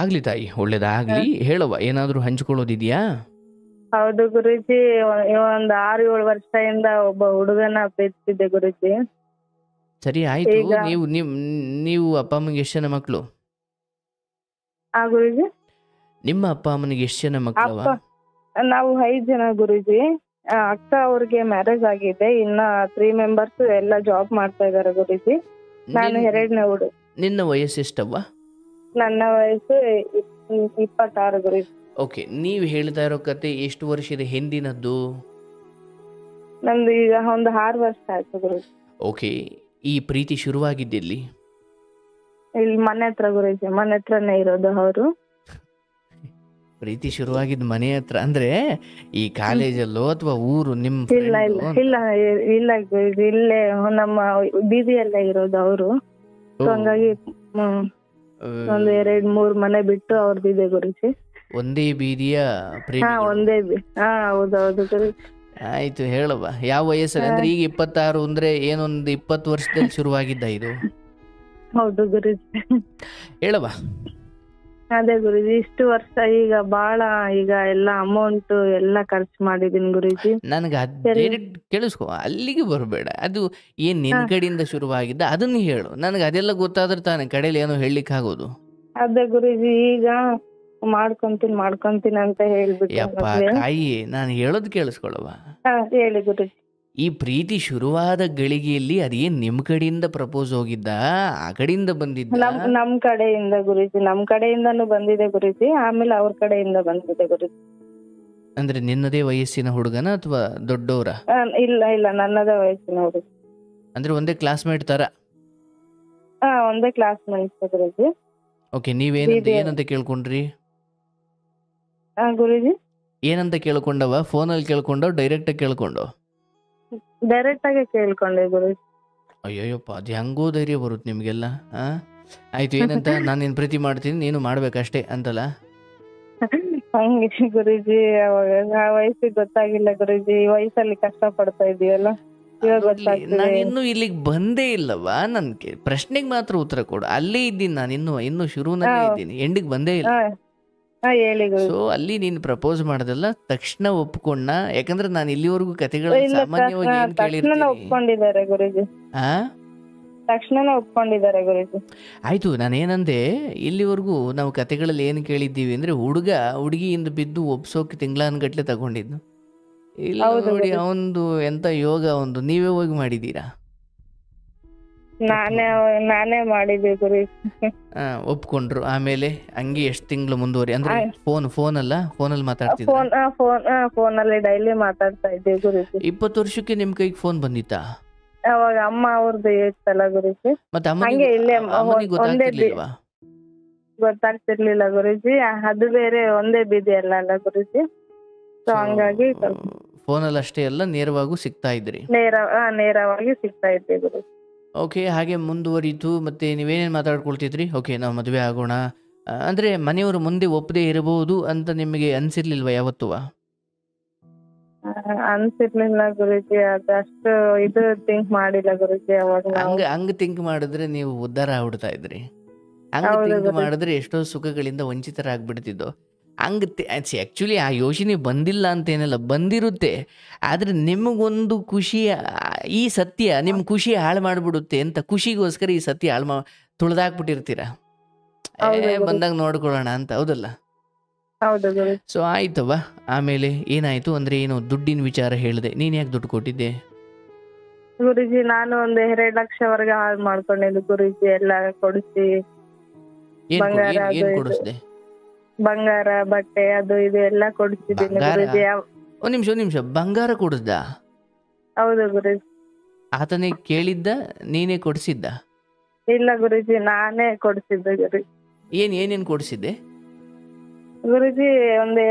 ಆಗ್ಲಿ ತಾಯಿ, ಒಳ್ಳೇದಾಗ್ಲಿ. ಹೇಳವ್ವ, ಏನಾದರೂ ಹಂಚ್ಕೊಳ್ಳೋದಿದೆಯಾ? ಹೌದು ಗುರೂಜಿ, ಒಂದ್ 6-7 ವರ್ಷದಿಂದ ಒಬ್ಬ ಹುಡುಗನ ಪ್ರೀತಿಸಿದ್ದೆ ಗುರೂಜಿ. ಸರಿ, ಆಯ್ತು. ಈಗ ನೀವು ಅಪ್ಪ ಅಮ್ಮನಿಗೆ ಎಷ್ಟು ಜನ ಮಕ್ಕಳು? ಗುರೂಜಿ ನಿಮ್ಮ ಅಪ್ಪ ಅಮ್ಮನಿಗೆ ಎಷ್ಟು ಜನ ಮಕ್ಕಳವ? ನಾವು 5 ಜನ ಗುರೂಜಿ. ಅಕ್ಕ ಅವ್ರಿಗೆ ಮ್ಯಾರೇಜ್ ಆಗಿದೆ, ಇನ್ನ 3 ಮೆಂಬರ್ಸ್ ಎಲ್ಲ ಜಾಬ್ ಮಾಡ್ತಾ ಇದಾರೆ ಗುರೂಜಿ. ನಾನು 2ನೇ ಹುಡುಗ. ನಿನ್ನ ವಯಸ್ಸು ಎಷ್ಟವ್ವ? ನನ್ನ ವಯಸ್ಸು 26 ಗುರೂಜಿ. ಓಕೆ, ನೀವು ಹೇಳ್ತಾ ಇರೋ ಕತೆ ಎಷ್ಟು ವರ್ಷದ ಹಿಂದಿನದ್ದು? ನಮ್ದು ಈಗ ಒಂದು 6 ವರ್ಷ ಆಯ್ತು ಗುರೂಜಿ. ಓಕೆ, ಈ ಪ್ರೀತಿ ಶುರುವಾಗಿದ್ದಲ್ಲಿ? ಇಲ್ಲಿ ಮನೆ ಹತ್ರ ಗುರೂಜಿ, ಮನೆ ಹತ್ರನೇ ಇರೋದು ಅವರು. ಪ್ರೀತಿ ಶುರುವಾಗಿದ್ದು ಮನೆ ಹತ್ರ ಅಂದ್ರೆ ಈ ಕಾಲೇಜಲ್ಲೋ ಅಥವಾ ಊರು ನಿಮ್ಮ? ಇಲ್ಲ ಇಲ್ಲ ಇಲ್ಲ ಇಲ್ಲ ಗುರೂಜಿ, ಇಲ್ಲೇ ನಮ್ಮ ಬೀದಿಯಲ್ಲೇ ಇರೋದು ಅವರು. ಹಂಗಾಗಿ ಒಂದು 2-3 ಮನೆ ಬಿಟ್ಟು ಅವ್ರದ್ದಿದೆ ಗುರೂಜಿ. ಒಂದೇ ಬೀದಿಯ ಪ್ರೇಮಿ? ಒಂದೇ ಹೌದೌದು ಗುರೂಜಿ. ಆಯ್ತು, ಹೇಳವ್ವ, ಯಾವ ವಯಸ್ಸಲ್ಲಿ? ಅಂದ್ರೆ ಈಗ 26 ಅಂದ್ರೆ ಏನೊಂದು 20 ವರ್ಷದಲ್ಲಿ ಶುರುವಾಗಿದ್ದ ಇದು? ಹೌದು ಗುರೂಜಿ. ಹೇಳವ್ವ. ಅದೇ ಗುರೂಜಿ, ಇಷ್ಟು ವರ್ಷ ಈಗ ಬಹಳ ಎಲ್ಲ ಅಮೌಂಟ್ ಎಲ್ಲ ಖರ್ಚು ಮಾಡಿದೀನಿ ಗುರೂಜಿ. ನನಗೆ ಡೈರೆಕ್ಟ್ ಕೇಳಿಸ್ಕೊ, ಅಲ್ಲಿಗೆ ಬರಬೇಡ. ಅದು ಏನ್ ನಿನ್ ಕಡೆಯಿಂದ ಶುರುವಾಗಿದ್ದ ಅದನ್ನ ಹೇಳು. ನನಗೆ ಅದೆಲ್ಲ ಗೊತ್ತಾದ್ರೆ ತಾನೆ ಕಡೆಯಲ್ಲಿ ಏನೋ ಹೇಳಲಿಕ್ಕೆ ಆಗೋದು. ಅದೇ ಗುರೂಜಿ, ಈಗ ಮಾಡ್ಕೊಂತೀನಿ ಅಂತ ಹೇಳ್ಬಿಟ್ಟು. ಯಪ್ಪ ತಾಯಿ, ನಾನು ಹೇಳೋದು ಕೇಳಿಸ್ಕೊಳ್ಳವ. ಹೇಳಿ ಗುರೂಜಿ. ಈ ಪ್ರೀತಿ ಶುರುವಾದ ಗಳಿಗೆಯಲ್ಲಿ ಅದೇನ್ ನಿಮ್ ಕಡೆಯಿಂದ ಪ್ರಪೋಸ್ ಹೋಗಿದ್ದ, ಆ ಕಡೆಯಿಂದ ಬಂದಿದ್ದ? ನಮ್ ಕಡೆಯಿಂದ ಗುರೂಜಿ, ನಮ್ ಕಡೆಯಿಂದಾನು ಬಂದಿದೆ ಗುರೂಜಿ, ಆಮೇಲೆ ಅವ್ರ ಕಡೆಯಿಂದ ಬಂದಿದೆ ಗುರೂಜಿ. ಅಂದ್ರೆ ನಿನ್ನದೇ ವಯಸ್ಸಿನ ಹುಡುಗನ ಅಥವಾ ದೊಡ್ಡವರ? ಇಲ್ಲ ಇಲ್ಲ, ನನ್ನದೇ ವಯಸ್ಸಿನ ಹುಡುಗ. ಅಂದ್ರೆ ಒಂದೇ ಕ್ಲಾಸ್ಮೇಟ್ ತರ? ಒಂದೇ ಕ್ಲಾಸ್ಮೇಟ್ ಗುರೂಜಿ. ಓಕೆ, ಏನಂತ ಕೇಳ್ಕೊಂಡ್ರಿ ಗುರೂಜಿ? ಏನಂತ ಕೇಳ್ಕೊಂಡವ? ಫೋನಲ್ಲಿ ಕೇಳ್ಕೊಂಡೋ, ಡೈರೆಕ್ಟ್ ಆಗಿ ಕೇಳ್ಕೊಂಡೋ? ಡೈರೆಕ್ಟ್ ಆಗಿ ಕೇಳ್ಕೊಂಡೆ ಗುರೂಜಿ. ಅಯ್ಯೋಯಪ್ಪ, ಅದು ಹೆಂಗೋ ಧೈರ್ಯ ಬರುತ್ತೆ ನಿಮ್ಗೆಲ್ಲ. ಆಯ್ತು, ಏನಂತ? ನಾನು ನಿನ್ ಪ್ರೀತಿ ಮಾಡ್ತೀನಿ, ನೀನು ಮಾಡ್ಬೇಕಷ್ಟೇ ಅಂತಲ್ಲ? ಹಂಗೆ ಗುರೂಜಿ, ಆ ವಯಸ್ಸಿಗೆ ಗೊತ್ತಾಗಿಲ್ಲ ಗುರೂಜಿ. ಈ ವಯಸ್ಸಲ್ಲಿ ಕಷ್ಟ ಪಡ್ತಾ ಇದೀವಲ್ಲ, ಇವಾಗ ಗೊತ್ತಾಗ್ತದೆ. ನಾನು ಇನ್ನೂ ಇಲ್ಲಿಗೆ ಬಂದೇ ಇಲ್ಲವಾ? ನನ್ ಪ್ರಶ್ನೆಗೆ ಮಾತ್ರ ಉತ್ತರ ಕೊಡು. ಅಲ್ಲೇ ಇದ್ದೀನಿ ನಾನು, ಇನ್ನು ಶುರುನಲ್ಲೇ ಇದ್ದೀನಿ, ಎಂಡಿಗೆ ಬಂದೇ ಇಲ್ಲ. ಹೇಳಿ ಗುರೂಜಿ. ಸೊ ಅಲ್ಲಿ ನೀನು ಪ್ರಪೋಸ್ ಮಾಡದಲ್ಲ, ತಕ್ಷಣ ಒಪ್ಕೊಂಡ? ಯಾಕಂದ್ರೆ ನಾನು ಇಲ್ಲಿವರೆಗೂ ಕತೆಗಳು ಸಾಮಾನ್ಯವಾಗಿ ಏನ್ ಕೇಳಿರ್ತೀನಿ. ಒಪ್ಕೊಂಡಿದ್ದಾರೆ ಗುರೂಜಿ, ತಕ್ಷಣ ಒಪ್ಕೊಂಡಿದ್ದಾರೆ ಗುರೂಜಿ. ಆಯ್ತು, ನಾನೇನಂದೆ, ಇಲ್ಲಿವರೆಗೂ ನಾವು ಕತೆಗಳಲ್ಲಿ ಏನು ಕೇಳಿದ್ದೀವಿ ಅಂದ್ರೆ ಹುಡುಗ ಹುಡುಗಿಯಿಂದ ಬಿದ್ದು ಒಪ್ಸೋಕೆ ತಿಂಗಳಾನ್ಗಟ್ಲೆ ತಗೊಂಡಿದ್ದು. ಇಲ್ಲ ನೋಡಿ, ಅವಂದು ಎಂತ ಯೋಗ ಒಂದು. ನೀವೇ ಹೋಗಿ ಮಾಡಿದ್ದೀರಾ? ನಾನೇ ಮಾಡಿದ್ದೆ ಗುರೂಜಿ. ಒಪ್ಕೊಂಡ್ರು. ಆಮೇಲೆ ಹಂಗೆ ಎಷ್ಟು ತಿಂಗಳು ಮುಂದುವರಿ? ಅಂದ್ರೆ ಫೋನಲ್ಲಿ ಮಾತಾಡ್ತಿದ್ದೆ? ಫೋನಲ್ಲಿ ಡೈಲಿ ಮಾತಾಡ್ತಾ ಇದ್ದೆ ಗುರೂಜಿ. 20 ವರ್ಷಕ್ಕೆ ನಿಮ್ ಕೈಗೆ ಫೋನ್ ಬಂದಿತ್ತಾ? ಅವಾಗ ಅಮ್ಮ ಅವ್ರದ್ದು ಇತ್ತಲ್ಲ ಗುರೂಜಿ. ಮತ್ತೆ ಹಂಗೆ ಇಲ್ಲೇ ಗೊತ್ತಾಗ್ತಿರ್ಲಿಲ್ವಾ? ಗೊತ್ತಾಗ್ತಿರ್ಲಿಲ್ಲ ಗುರೂಜಿ. ಅದು ಬೇರೆ ಒಂದೇ ಬೀದಿ ಅಲ್ಲ ಗುರೂಜಿ. ಸೊ ಹಂಗಾಗಿ ಫೋನಲ್ಲಿ ಅಷ್ಟೇ ಅಲ್ಲ, ನೇರವಾಗೂ ಸಿಗ್ತಾ ಇದ್ರಿ? ನೇರವಾಗಿ ಸಿಗ್ತಾ ಇದ್ದೆ ಗುರೂಜಿ. ಓಕೆ, ಹಾಗೆ ಮುಂದುವರಿತು. ಮತ್ತೆ ನೀವೇನೇನು ಮಾತಾಡ್ಕೊಳ್ತಿದ್ರಿ? ಓಕೆ, ನಾವು ಮದುವೆ ಆಗೋಣ ಅಂದ್ರೆ ಮನೆಯವರು ಮುಂದೆ ಒಪ್ಪದೇ ಇರಬಹುದು ಅಂತ ನಿಮಗೆ ಅನ್ಸಿರ್ಲಿಲ್ವಾ ಯಾವತ್ತೂ? ಅನ್ಸಿರ್ಲಿಲ್ಲ ಗುರೂಜಿ, ಅದಷ್ಟು ಇದು ಥಿಂಕ್ ಮಾಡಿಲ್ಲ ಗುರೂಜಿ. ಅವಾಗ ಹಂಗ ಥಿಂಕ್ ಮಾಡಿದ್ರೆ ನೀವು ಉದ್ಧಾರ ಆಗ್ಬಿಡ್ತಾ ಇದ್ರಿ. ಹಂಗ ಥಿಂಕ್ ಮಾಡಿದ್ರೆ ಎಷ್ಟೋ ಸುಖಗಳಿಂದ ವಂಚಿತರಾಗ್ಬಿಡ್ತಿದ್ದೋ. ಆಕ್ಚುಲಿ ಆ ಯೋಚನೆ ಬಂದಿಲ್ಲ ಅಂತೇನಲ್ಲ, ಬಂದಿರುತ್ತೆ. ಆದ್ರೆ ನಿಮಗೊಂದು ಖುಷಿ, ಈ ಸತ್ಯ ನಿಮ್ ಖುಷಿ ಹಾಳು ಮಾಡ್ಬಿಡುತ್ತೆ ಅಂತ ಖುಷಿಗೋಸ್ಕರ ಈ ಸತ್ಯ ತುಳ್ದಾಕ್ಬಿಟ್ಟಿರ್ತೀರ. ಬಂದಾಗ ನೋಡ್ಕೊಳ್ಳೋಣ ಅಂತ, ಹೌದಲ್ಲ? ಸೊ ಆಯ್ತವ, ಆಮೇಲೆ ಏನಾಯ್ತು? ಅಂದ್ರೆ ಏನು ದುಡ್ಡಿನ ವಿಚಾರ ಹೇಳಿದೆ, ನೀನ್ ಯಾಕೆ ದುಡ್ಡು ಕೊಟ್ಟಿದ್ದೆ ಗುರೂಜಿ? ನಾನು ಒಂದು 2 ಲಕ್ಷವರೆಗೆ ಹಾಳು ಮಾಡ್ಕೊಂಡಿದ್ದೆ ಗುರೂಜಿ, ಎಲ್ಲ ಕೊಡಿಸಿ. ಏನ್ ಕೊಡಿಸ್ದೆ? ಬಂಗಾರ, ಬಟ್ಟೆ, ಅದು ಇದು ಎಲ್ಲ ಕೊಡಿಸಿದ್ದೀನಿ ಗುರೂಜಿ. ಒಂದ್ ನಿಮಿಷ, ಬಂಗಾರ ಕೊಡಿಸ್ದ? ಹೌದು ಗುರೂಜಿ. ಆತನೇ ಕೇಳಿದ್ದ, ನೀನೇ ಕೊಡಿಸಿದ್ದ? ಇಲ್ಲ ಗುರೂಜಿ, ನಾನೇ ಕೊಡಿಸಿದ್ದೆ ಗುರೂಜಿ. ಏನೇನ್ ಕೊಡಿಸಿದ್ದೆ ಗುರೂಜಿ?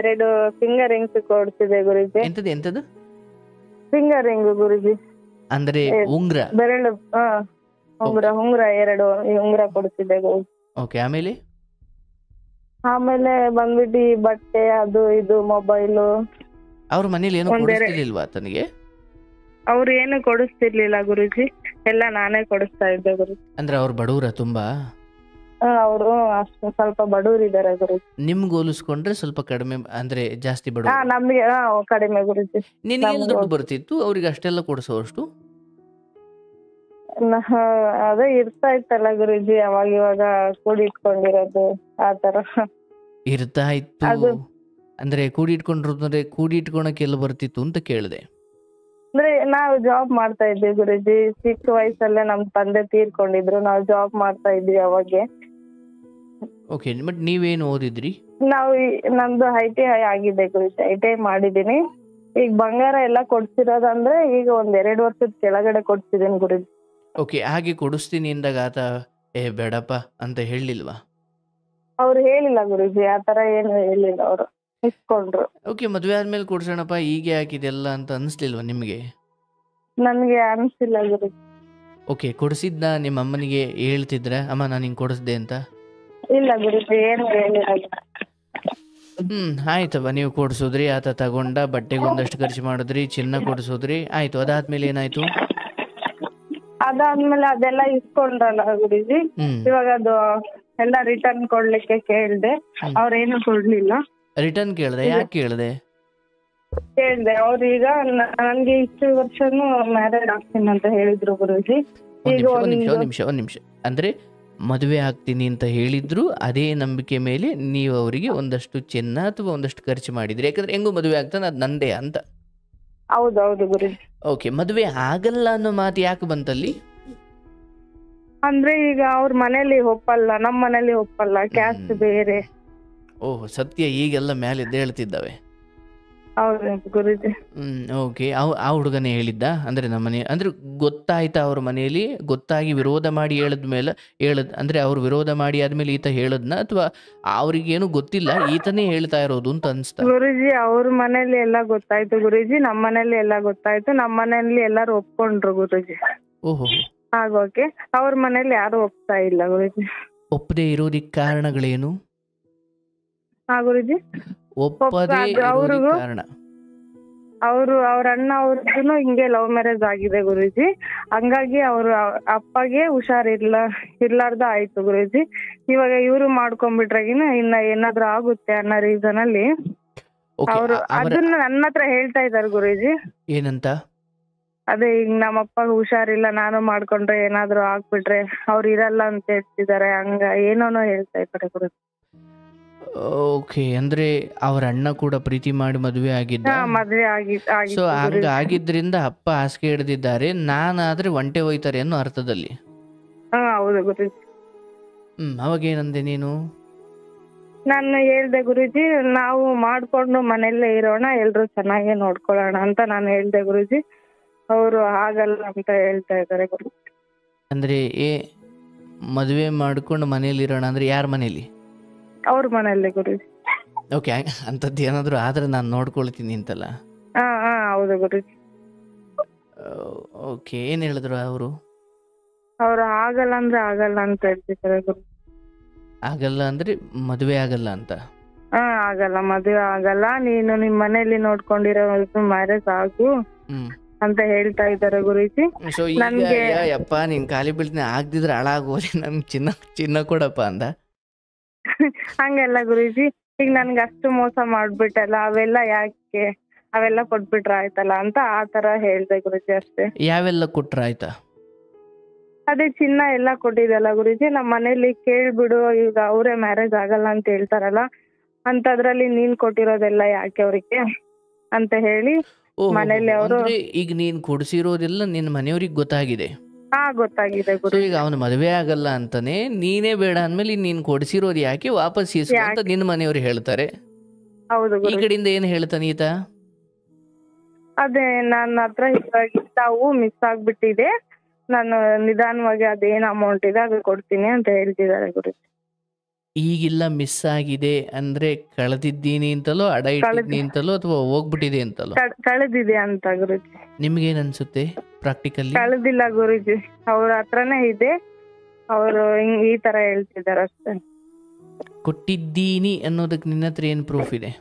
2 ಫಿಂಗರ್ ರಿಂಗ್ಸ್ ಕೊಡಿಸಿದೆ ಗುರೂಜಿ. ಎಂತದ್ದು? Finger ring Guruji. ಅಂದ್ರೆ ಉಂಗ್ರ? ಬೆರಳು. ಉಂಗ್ರ 2 ಉಂಗ್ರ ಕೊಡಿಸಿದೆ ಗುರೂಜಿ. ಓಕೆ, ಆಮೇಲೆ ಬಂದ್ಬಿಟ್ಟು ಬಟ್ಟೆ, ಅದು ಇದು, ಮೊಬೈಲು. ಅವ್ರ ಮನೇಲಿ ಏನು ಕೊಡಿಸ್ತಿರ್ಲಿಲ್ವಾ ತನಗೆ? ಅವ್ರು ಏನು ಕೊಡಿಸ್ತಿರ್ಲಿಲ್ಲ ಗುರೂಜಿ, ಎಲ್ಲ ನಾನೇ ಕೊಡಿಸ್ತಾ ಇದ್ದೆ ಗುರೂಜಿ. ಅಂದ್ರೆ ಅವ್ರು ಬಡವ್ರ ತುಂಬಾ? ಅವರು ಅಷ್ಟು ಸ್ವಲ್ಪ ಬಡವ್ರು ಇದಾರೆ ಗುರುಜಿ. ನಿಮ್ಗೆ ಹೋಲಿಸ್ಕೊಂಡ್ರೆ ಸ್ವಲ್ಪ ಕಡಿಮೆ ಅಂದ್ರೆ ಜಾಸ್ತಿ ಹಾ ಬಡವರು. ನಮ್ಗೆ ಕಡಿಮೆ ಗುರುಜಿ. ನಿನಗೆಲ್ಲ ದುಡ್ಡು ಬರ್ತಿತ್ತು ಅವ್ರಿಗೆ ಅಷ್ಟೆಲ್ಲ ಕೊಡಿಸೋಷ್ಟು? ಅದೇ ಇರ್ತಾ ಇತ್ತಲ್ಲ ಗುರುಜಿ, ಅವಾಗ ಇವಾಗ ಕೂಡಿ ಇಟ್ಕೊಂಡಿರೋದು ಆತರ. ಇರ್ತಾ ಇತ್ತು ಅದು ಅಂದ್ರೆ ಕೂಡಿ ಇಟ್ಕೊಳಕ್ಕೆ ಎಲ್ಲ ಬರ್ತಿತ್ತು ಅಂತ ಕೇಳಿದೆ. ಅಂದ್ರೆ ನಾವು ಜಾಬ್ ಮಾಡ್ತಾ ಇದ್ವಿ ಗುರುಜಿ, ಚಿಕ್ಕ ವಯಸ್ಸಲ್ಲೇ ನಮ್ ತಂದೆ ತೀರ್ಕೊಂಡಿದ್ರು, ನಾವು ಜಾಬ್ ಮಾಡ್ತಾ ಇದ್ವಿ ಅವಾಗೆ. ಓಕೆ, ಬಟ್ ನೀವೇನು ಓದಿದ್ರಿ? ನಂದು ITI ಆಗಿದೆ ಗುರುಜಿ, ITI ಮಾಡಿದೀನಿ. ಈಗ ಬಂಗಾರ ಎಲ್ಲ ಕೊಡ್ಸಿರೋದಂದ್ರೆ ಈಗ ಒಂದ್ 2 ವರ್ಷದ ಕೆಳಗಡೆ ಕೊಡ್ಸಿದೀನಿ ಗುರುಜಿ. ಓಕೆ, ಹಾಗೆ ಕೊಡಿಸ್ತೀನಿ ಅಂದಾಗ ಆತ ಬೇಡಪ್ಪ ಅಂತ ಹೇಳಿಲ್ವಾ? ಅವ್ರು ಹೇಳಿಲ್ಲ ಗುರುಜಿ, ಆತರ ಏನು ಹೇಳಿಲ್ಲ, ಅವರು ಇಸ್ಕೊಂಡ್ರು. ಓಕೆ, ಮದುವೆ ಆದ್ಮೇಲೆ ಕೊಡ್ಸೋಣಪ್ಪ ಹೀಗೆ ಹಾಕಿದೆಲ್ಲ ಅಂತ ಅನಿಸ್ಲಿಲ್ವಾ ನಿಮಗೆ? ನನ್ಗೆ ಅನ್ಸಿಲ್ಲ ಗುರುಜಿ. ಓಕೆ, ಕೊಡಿಸಿದ್ನ ನಿಮ್ಮ ಅಮ್ಮನಿಗೆ ಹೇಳ್ತಿದ್ರ, ಅಮ್ಮ ನಾನು ಹಿಂಗೆ ಕೊಡಿಸ್ದೆ ಅಂತ? ಇಲ್ಲ ಗುರುಜಿ, ಏನು ಹೇಳಿಲ್ಲ. ಆಯ್ತವ, ನೀವು ಕೊಡ್ಸೋದ್ರಿ, ಆತ ತಗೊಂಡ, ಬಟ್ಟೆಗೆ ಒಂದಷ್ಟು ಖರ್ಚು ಮಾಡಿದ್ರಿ, ಚಿನ್ನ ಕೊಡ್ಸೋದ್ರಿ, ಆಯ್ತು. ಅದಾದ್ಮೇಲೆ ಏನಾಯ್ತು? ಅದಾದ್ಮೇಲೆ ಅದೆಲ್ಲ ಇಸ್ಕೊಂಡ್ರಲ್ಲ ಗುರುಜಿ, ಇವಾಗ ಅದು ಎಲ್ಲ ರಿಟರ್ನ್ ಕೊಡ್ಲಿಕ್ಕೆ ಕೇಳ್ದೆ, ಅವ್ರೇನು ಕೊಡ್ಲಿಲ್ಲ. ರಿಟರ್ನ್ ಕೇಳ್ದೆ? ಯಾಕೆ ಕೇಳ್ದೆ? ಕೇಳ್ದೆ, ಅವ್ರೀಗ ನನ್ಗೆ ಇಷ್ಟು ವರ್ಷನು ಮ್ಯಾರೇಜ್ ಆಗ್ತೀನಿ ಅಂತ ಹೇಳಿದ್ರು ಗುರುಜಿ. ಒಂದ್ ನಿಮಿಷ ಅಂದ್ರೆ ಮದುವೆ ಆಗ್ತೀನಿ ಅಂತ ಹೇಳಿದ್ರು, ಅದೇ ನಂಬಿಕೆ ಮೇಲೆ ನೀವು ಅವರಿಗೆ ಒಂದಷ್ಟು ಚಿನ್ನ ಅಥವಾ ಒಂದಷ್ಟು ಖರ್ಚು ಮಾಡಿದ್ರಿ, ಯಾಕಂದ್ರೆ ಹೆಂಗು ಮದುವೆ ಆಗ್ತಾನೆ, ಅದು ನಂದೇ ಅಂತ. ಹೌದೌದು ಗುರುಜಿ. ಓಕೆ, ಮದುವೆ ಆಗಲ್ಲ ಅನ್ನೋ ಮಾತು ಯಾಕೆ ಬಂತಲ್ಲಿ? ಅಂದ್ರೆ ಈಗ ಅವ್ರ ಮನೇಲಿ ಒಪ್ಪಲ್ಲ, ನಮ್ಮ ಮನೇಲಿ ಒಪ್ಪಲ್ಲ, ಕ್ಯಾಸ್ಟ್ ಬೇರೆ. ಓಹ್, ಸತ್ಯ ಈಗೆಲ್ಲ ಮೇಲೆ ಹೇಳ್ತಿದ್ದಾವೆ. ಹೌದು ಗುರುಜಿ. ಓಕೆ, ಆ ಹುಡುಗನೇ ಹೇಳಿದ್ದ? ಅಂದ್ರೆ ನಮ್ಮನೆ ಅಂದ್ರೆ ಗೊತ್ತಾಯ್ತಾ ಅವ್ರ ಮನೆಯಲ್ಲಿ? ಗೊತ್ತಾಗಿ ವಿರೋಧ ಮಾಡಿ ಅಂದ್ರೆ ಅವ್ರು ವಿರೋಧ ಮಾಡಿ ಆದ್ಮೇಲೆ ಈತ ಹೇಳದ್ನ, ಅಥವಾ ಅವ್ರಿಗೇನು ಗೊತ್ತಿಲ್ಲ ಈತನೇ ಹೇಳ್ತಾ ಇರೋದು ಅಂತ ಅನ್ಸ್ತಾ? ಗುರುಜಿ, ಅವ್ರ ಮನೇಲಿ ಎಲ್ಲ ಗೊತ್ತಾಯ್ತು ಗುರುಜಿ, ನಮ್ಮ ಮನೇಲಿ ಎಲ್ಲ ಗೊತ್ತಾಯ್ತು, ನಮ್ಮ ಮನೇಲಿ ಎಲ್ಲಾರು ಒಪ್ಕೊಂಡ್ರು ಗುರುಜಿ. ಓಹೋ, ಆಗೋಕೆ ಅವ್ರ ಮನೇಲಿ ಯಾರು ಒಪ್ತಾ ಇಲ್ಲ ಗುರುಜಿ. ಒಪ್ಪದೇ ಇರೋದಿಕ್ ಕಾರಣಗಳೇನು? ಗುರುಜಿ, ಒಪ್ಪದೇ ಇರೋದಿಕ್ ಕಾರಣ? ಅವ್ರ ಅಣ್ಣ ಅವ್ರದ್ದು ಹಿಂಗೆ ಲವ್ ಮ್ಯಾರೇಜ್ ಆಗಿದೆ ಗುರುಜಿ, ಹಂಗಾಗಿ ಅವ್ರ ಅಪ್ಪಗೆ ಇರ್ಲಾರ್ದ ಆಯ್ತು ಗುರುಜಿ. ಇವಾಗ ಇವ್ರು ಮಾಡ್ಕೊಂಡ್ಬಿಟ್ರಾಗಿನ ಇನ್ನ ಏನಾದ್ರು ಆಗುತ್ತೆ ಅನ್ನೋ ರೀಸನ್ ಅಲ್ಲಿ ಅವ್ರು ಅದನ್ನ ನನ್ನ ಹತ್ರ ಹೇಳ್ತಾ ಇದಾರೆ ಗುರುಜಿ. ಏನಂತ? ಅದೇ ಈಗ ನಮ್ಮಪ್ಪ ಹುಷಾರಿಲ್ಲ, ನಾನು ಮಾಡ್ಕೊಂಡ್ರೆ ಏನಾದ್ರು ಆಗ್ಬಿಟ್ರೆ ಅವ್ರು ಇರಲ್ಲ ಅಂತ ಹೇಳ್ತಿದಾರೆ, ಹಂಗ ಏನೋನೋ ಹೇಳ್ತಾ ಇದ್ದಾರೆ ಗುರುಜಿ. ಓಕೆ, ಅಂದ್ರೆ ಅವ್ರ ಅಣ್ಣ ಕೂಡ ಪ್ರೀತಿ ಮಾಡಿ ಮದುವೆ ಆಗಿದ್ದ? ಮದ್ವೆ ಸೊ ಹಂಗ ಆಗಿದ್ರಿಂದ ಅಪ್ಪ ಹಾಸಿಗೆ ಹಿಡಿದಿದ್ದಾರೆ, ನಾನಾದ್ರೆ ಒಂಟೆ ಹೋಯ್ತಾರೆ ಅನ್ನೋ ಅರ್ಥದಲ್ಲಿ? ಹೌದು ಗುರುಜಿ. ಅವಾಗ ಏನಂದೆ ನೀನು? ನಾನು ಹೇಳ್ದೆ ಗುರುಜಿ, ನಾವು ಮಾಡ್ಕೊಂಡು ಮನೆಯಲ್ಲೇ ಇರೋಣ, ಎಲ್ರು ಚೆನ್ನಾಗಿ ನೋಡ್ಕೊಳ್ಳೋಣ ಅಂತ ನಾನು ಹೇಳ್ದೆ ಗುರುಜಿ. ಅವರು ಆಗಲ್ಲ ಅಂತ ಹೇಳ್ತಾ ಇದ್ದಾರೆ ಗುರುಜಿ. ಅಂದ್ರೆ ಮದುವೆ ಮಾಡ್ಕೊಂಡು ಮನೇಲಿ ಇರೋಣ ಅಂದ್ರೆ ಯಾರ ಮನೇಲಿ? ಅವ್ರ ಮನೆಯಲ್ಲೇ ಗುರುಜಿ. ಓಕೆ, ಅಂತದ್ದು ಏನಾದ್ರು ಆದ್ರೆ ನಾನು ನೋಡ್ಕೊಳ್ತೀನಿ ಅಂತಲ್ಲ? ಹೌದು ಗುರುಜಿ. ಓಕೆ, ಏನ್ ಹೇಳಿದ್ರು ಅವರು? ಅವ್ರು ಆಗಲ್ಲ ಅಂದ್ರೆ ಆಗಲ್ಲ ಅಂತ ಹೇಳ್ತಿದ್ದಾರೆ ಗುರುಜಿ. ಆಗಲ್ಲ ಅಂದ್ರೆ ಮದುವೆ ಆಗಲ್ಲ ಅಂತ? ಆಗಲ್ಲ, ಮದುವೆ ಆಗಲ್ಲ, ನೀನು ನಿಮ್ ಮನೇಲಿ ನೋಡ್ಕೊಂಡಿರೋ ಮ್ಯಾರೇಜ್ ಆಗು ಅಂತ ಹೇಳ್ತಾ ಇದ್ದಾರೆ ಗುರುಜಿ. ಸೊ ಈಗ ಯಪ್ಪ ನೀನ್ ಖಾಲಿ ಬೀಳ್ತೀನಿ, ಆಗ್ದಿದ್ರೆ ಹಾಳಾಗೋದೆ, ನನ್ ಚಿನ್ನ ಕೊಡಪ್ಪ ಅಂದ? ಹಂಗೆಲ್ಲ ಗುರುಜಿ, ಈಗ ನನ್ಗೆ ಅಷ್ಟು ಮೋಸ ಮಾಡ್ಬಿಟ್ಟಲ್ಲ, ಅವೆಲ್ಲ ಯಾಕೆ, ಅವೆಲ್ಲ ಕೊಟ್ಬಿಟ್ರ ಆಯ್ತಲ್ಲ ಅಂತ ಆತರ ಹೇಳ್ದೆ ಗುರುಜಿ ಅಷ್ಟೇ. ಯಾವೆಲ್ಲ ಕೊಟ್ರ ಆಯ್ತಾ? ಅದೇ ಚಿನ್ನ ಎಲ್ಲ ಕೊಟ್ಟಿದಲ್ಲ ಗುರುಜಿ, ನಮ್ಮ ಮನೇಲಿ ಕೇಳ್ಬಿಡು, ಈಗ ಅವರೇ ಮ್ಯಾರೇಜ್ ಆಗಲ್ಲ ಅಂತ ಹೇಳ್ತಾರಲ್ಲ, ಅಂತದ್ರಲ್ಲಿ ನೀನ್ ಕೊಟ್ಟಿರೋದೆಲ್ಲ ಯಾಕೆ ಅವ್ರಿಗೆ ಅಂತ ಹೇಳಿ ಮನೇಲಿ ಅವರು. ಈಗ ನೀನ್ ಕೊಡ್ಸಿರೋದೆಲ್ಲ ನಿನ್ ಮನೆಯವ್ರಿಗೆ ಗೊತ್ತಾಗಿದೆ? ಗೊತ್ತಾಗಿದೆ ಸೊ ಈಗ ಅವನು ಮದುವೆ ಆಗಲ್ಲ ಅಂತಾನೆ, ನೀನೇ ಬೇಡ ಅಂದ್ಮೇಲೆ ನೀನ್ ಕೊಡ್ಸಿರೋದು ಯಾಕೆ ವಾಪಸ್ ಇಸ್ಕೊ ಅಂತ ನಿನ್ ಮನೆಯವ್ರು ಹೇಳ್ತಾರೆ. ಹೌದು, ಈ ಕಡೆಯಿಂದ ಏನ್ ಹೇಳ್ತಾನೆ ಈತ? ಅದೇ ನನ್ನ ಹತ್ರ ತಾವು ಮಿಸ್ ಆಗ್ಬಿಟ್ಟಿದೆ, ನಾನು ನಿಧಾನವಾಗಿ ಅದೇನ್ ಅಮೌಂಟ್ ಇದೆ ಅದು ಕೊಡ್ತೀನಿ ಅಂತ ಹೇಳ್ತಿದ್ದಾರೆ ಗುರುಜಿ. ಈಗಿಲ್ಲ ಮಿಸ್ ಆಗಿದೆ ಅಂದ್ರೆ ಕಳೆದಿದ್ದೀನಿ ಅಂತಲೋ, ಅಡ ಇಟ್ಟಿದ್ದೀನಿ ಅಂತಲೋ, ಅಥವಾ ಹೋಗ್ಬಿಟ್ಟಿದೆ ಅಂತಲೋ? ಕಳೆದಿದೆ ಅಂತ ಗುರುಜಿ. ನಿಮ್ಗೇನ್ ಅನ್ಸುತ್ತೆ ಪ್ರಾಕ್ಟಿಕಲಿ? ಕಳೆದಿಲ್ಲ ಗುರುಜಿ, ಅವ್ರ ಹತ್ರನೇ ಇದೆ, ಅವರು ಈ ತರ ಹೇಳ್ತಿದಾರೆ ಅಷ್ಟೇ. ಕೊಟ್ಟಿದ್ದೀನಿ ಅನ್ನೋದಕ್ಕೆ ನಿನ್ನ ಹತ್ರ ಏನ್ ಪ್ರೂಫ್ ಇದೆ?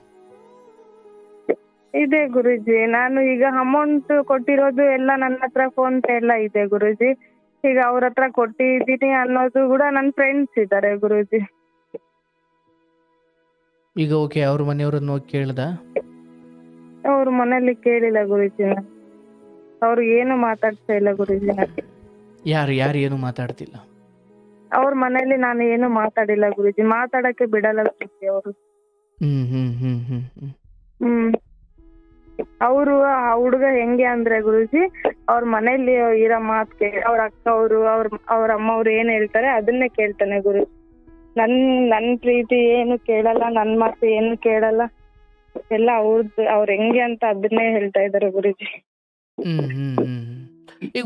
ಇದೆ ಗುರುಜಿ, ನಾನು ಈಗ ಅಮೌಂಟ್ ಕೊಟ್ಟಿರೋದು ಎಲ್ಲ ನನ್ನ ಹತ್ರ ಫೋನ್ ಪೇ ಎಲ್ಲ ಇದೆ ಗುರುಜಿ. ಈಗ ಅವ್ರ ಹತ್ರ ಕೊಟ್ಟಿದ್ದೀನಿ ಅನ್ನೋದು ಕೂಡ ನನ್ನ ಫ್ರೆಂಡ್ಸ್ ಇದ್ದಾರೆ ಗುರೂಜಿ. ಈಗ ಓಕೆ, ಅವ್ರ ಮನೆಯವ್ರನ್ನ ಹೋಗಿ ಕೇಳ್ದ? ಅವ್ರ ಮನೇಲಿ ಕೇಳಿಲ್ಲ ಗುರೂಜಿ. ಅವ್ರು ಏನು ಮಾತಾಡ್ತಾ ಇಲ್ಲ ಗುರೂಜಿ. ಯಾರು ಏನು ಮಾತಾಡ್ತಿಲ್ಲ? ಅವ್ರ ಮನೇಲಿ ನಾನು ಏನು ಮಾತಾಡಿಲ್ಲ ಗುರೂಜಿ. ಮಾತಾಡಕ್ಕೆ ಬಿಡಲ್ಲ ಗುರೂಜಿ ಅವರು. ಅವರು ಆ ಹುಡುಗ ಹೆಂಗೆ ಅಂದ್ರೆ ಗುರೂಜಿ, ಅವ್ರ ಮನೇಲಿ ಇರೋ ಮಾತ್ ಅವ್ರ ಅಕ್ಕ ಅವರು ಅವ್ರ ಅಮ್ಮ ಅವ್ರು ಏನ್ ಹೇಳ್ತಾರೆ ಅದನ್ನೇ ಕೇಳ್ತಾನೆ ಗುರೂಜಿ. ನನ್ ಪ್ರೀತಿ ಏನು ಕೇಳಲ್ಲ, ನನ್ ಮಾತು ಏನು ಕೇಳಲ್ಲ, ಎಲ್ಲ ಅವ್ರ ಹೆಂಗೆ ಅಂತ ಅದನ್ನೇ ಹೇಳ್ತಾ ಇದಾರೆ ಗುರೂಜಿ.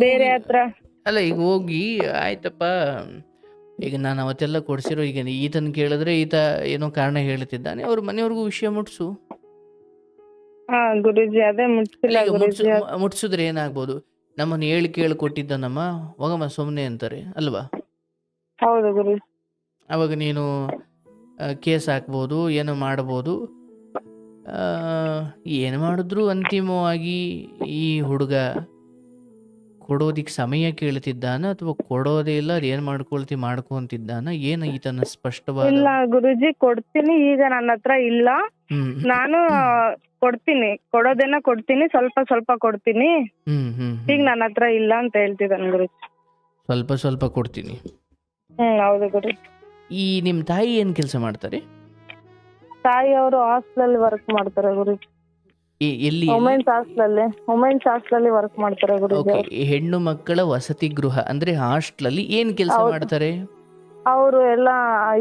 ಬೇರೆ ಹತ್ರ ಅಲ್ಲ, ಈಗ ಹೋಗಿ ಆಯ್ತಪ್ಪ, ಈಗ ನಾನು ಅವತ್ತೆಲ್ಲ ಕೊಡ್ಸಿರೋ, ಈಗ ಈತನ ಕೇಳಿದ್ರೆ ಈತ ಏನೋ ಕಾರಣ ಹೇಳ್ತಿದ್ದಾನೆ, ಅವ್ರ ಮನೆಯವ್ರಿಗೂ ವಿಷಯ ಮುಟ್ಸು. ಹಾ ಗುರೂಜಿ, ಅದೇ ಮುಟ್ಸಿಲ್ಲ ಗುರೂಜಿ. ಮುಟ್ಸಿದ್ರೆ ಏನಾಗ್ಬೋದು? ನಮ್ಮನ್ನು ಕೇಳಿ ಕೊಟ್ಟಿದ್ದಾನಮ್ಮ, ಹೋಗಮ್ಮ ಸುಮ್ಮನೆ ಅಂತಾರೆ ಅಲ್ವಾ? ಹೌದು ಗುರೂಜಿ. ಅವಾಗ ನೀನು ಕೇಸ್ ಹಾಕ್ಬೋದು, ಏನೋ ಮಾಡ್ಬೋದು. ಏನು ಮಾಡಿದ್ರು ಅಂತಿಮವಾಗಿ ಈ ಹುಡುಗ ಕೊಡೋದಿಕ್ಕೆ ಸಮಯ ಕೇಳ್ತಿದ್ದಾನ ಅಥವಾ ಕೊಡೋದೇ ಇಲ್ಲ, ಅದೇನು ಮಾಡ್ಕೊಂತಿದ್ದಾನ? ಏನು ಈತನ ಸ್ಪಷ್ಟವಾದ? ಇಲ್ಲ ಗುರೂಜಿ, ಕೊಡ್ತೀನಿ, ಈಗ ನನ್ನ ಹತ್ರ ಇಲ್ಲ. ನಾನು ಕೊಡ್ತೀನಿ, ಕೊಡೋದೇನ ಕೊಡ್ತೀನಿ, ಸ್ವಲ್ಪ ಕೊಡ್ತೀನಿ, ಈಗ ನನ್ನ ಹತ್ರ ಇಲ್ಲ ಅಂತ ಹೇಳ್ತಿದ್ದಾನೆ ಗುರೂಜಿ. ಸ್ವಲ್ಪ ಕೊಡ್ತೀನಿ. ಹೌದು ಗುರೂಜಿ. ಈ ನಿಮ್ ತಾಯಿ ಏನ್ ಕೆಲಸ ಮಾಡ್ತಾರೆ? ತಾಯಿ ಅವರು ಹಾಸ್ಟೆಲ್ ವರ್ಕ್ ಮಾಡ್ತಾರೆ ಗುರೂಜಿ. ಎಲ್ಲಿ? ವುಮೆನ್ಸ್ ಹಾಸ್ಟೆಲ್ ವರ್ಕ್ ಮಾಡ್ತಾರೆ ಗುರೂಜಿ. ಹೆಣ್ಣು ಮಕ್ಕಳ ವಸತಿ ಗೃಹ ಅಂದ್ರೆ ಹಾಸ್ಟೆಲ್ ಅಲ್ಲಿ ಏನ್ ಕೆಲಸ ಮಾಡ್ತಾರೆ? ಅವರು ಎಲ್ಲ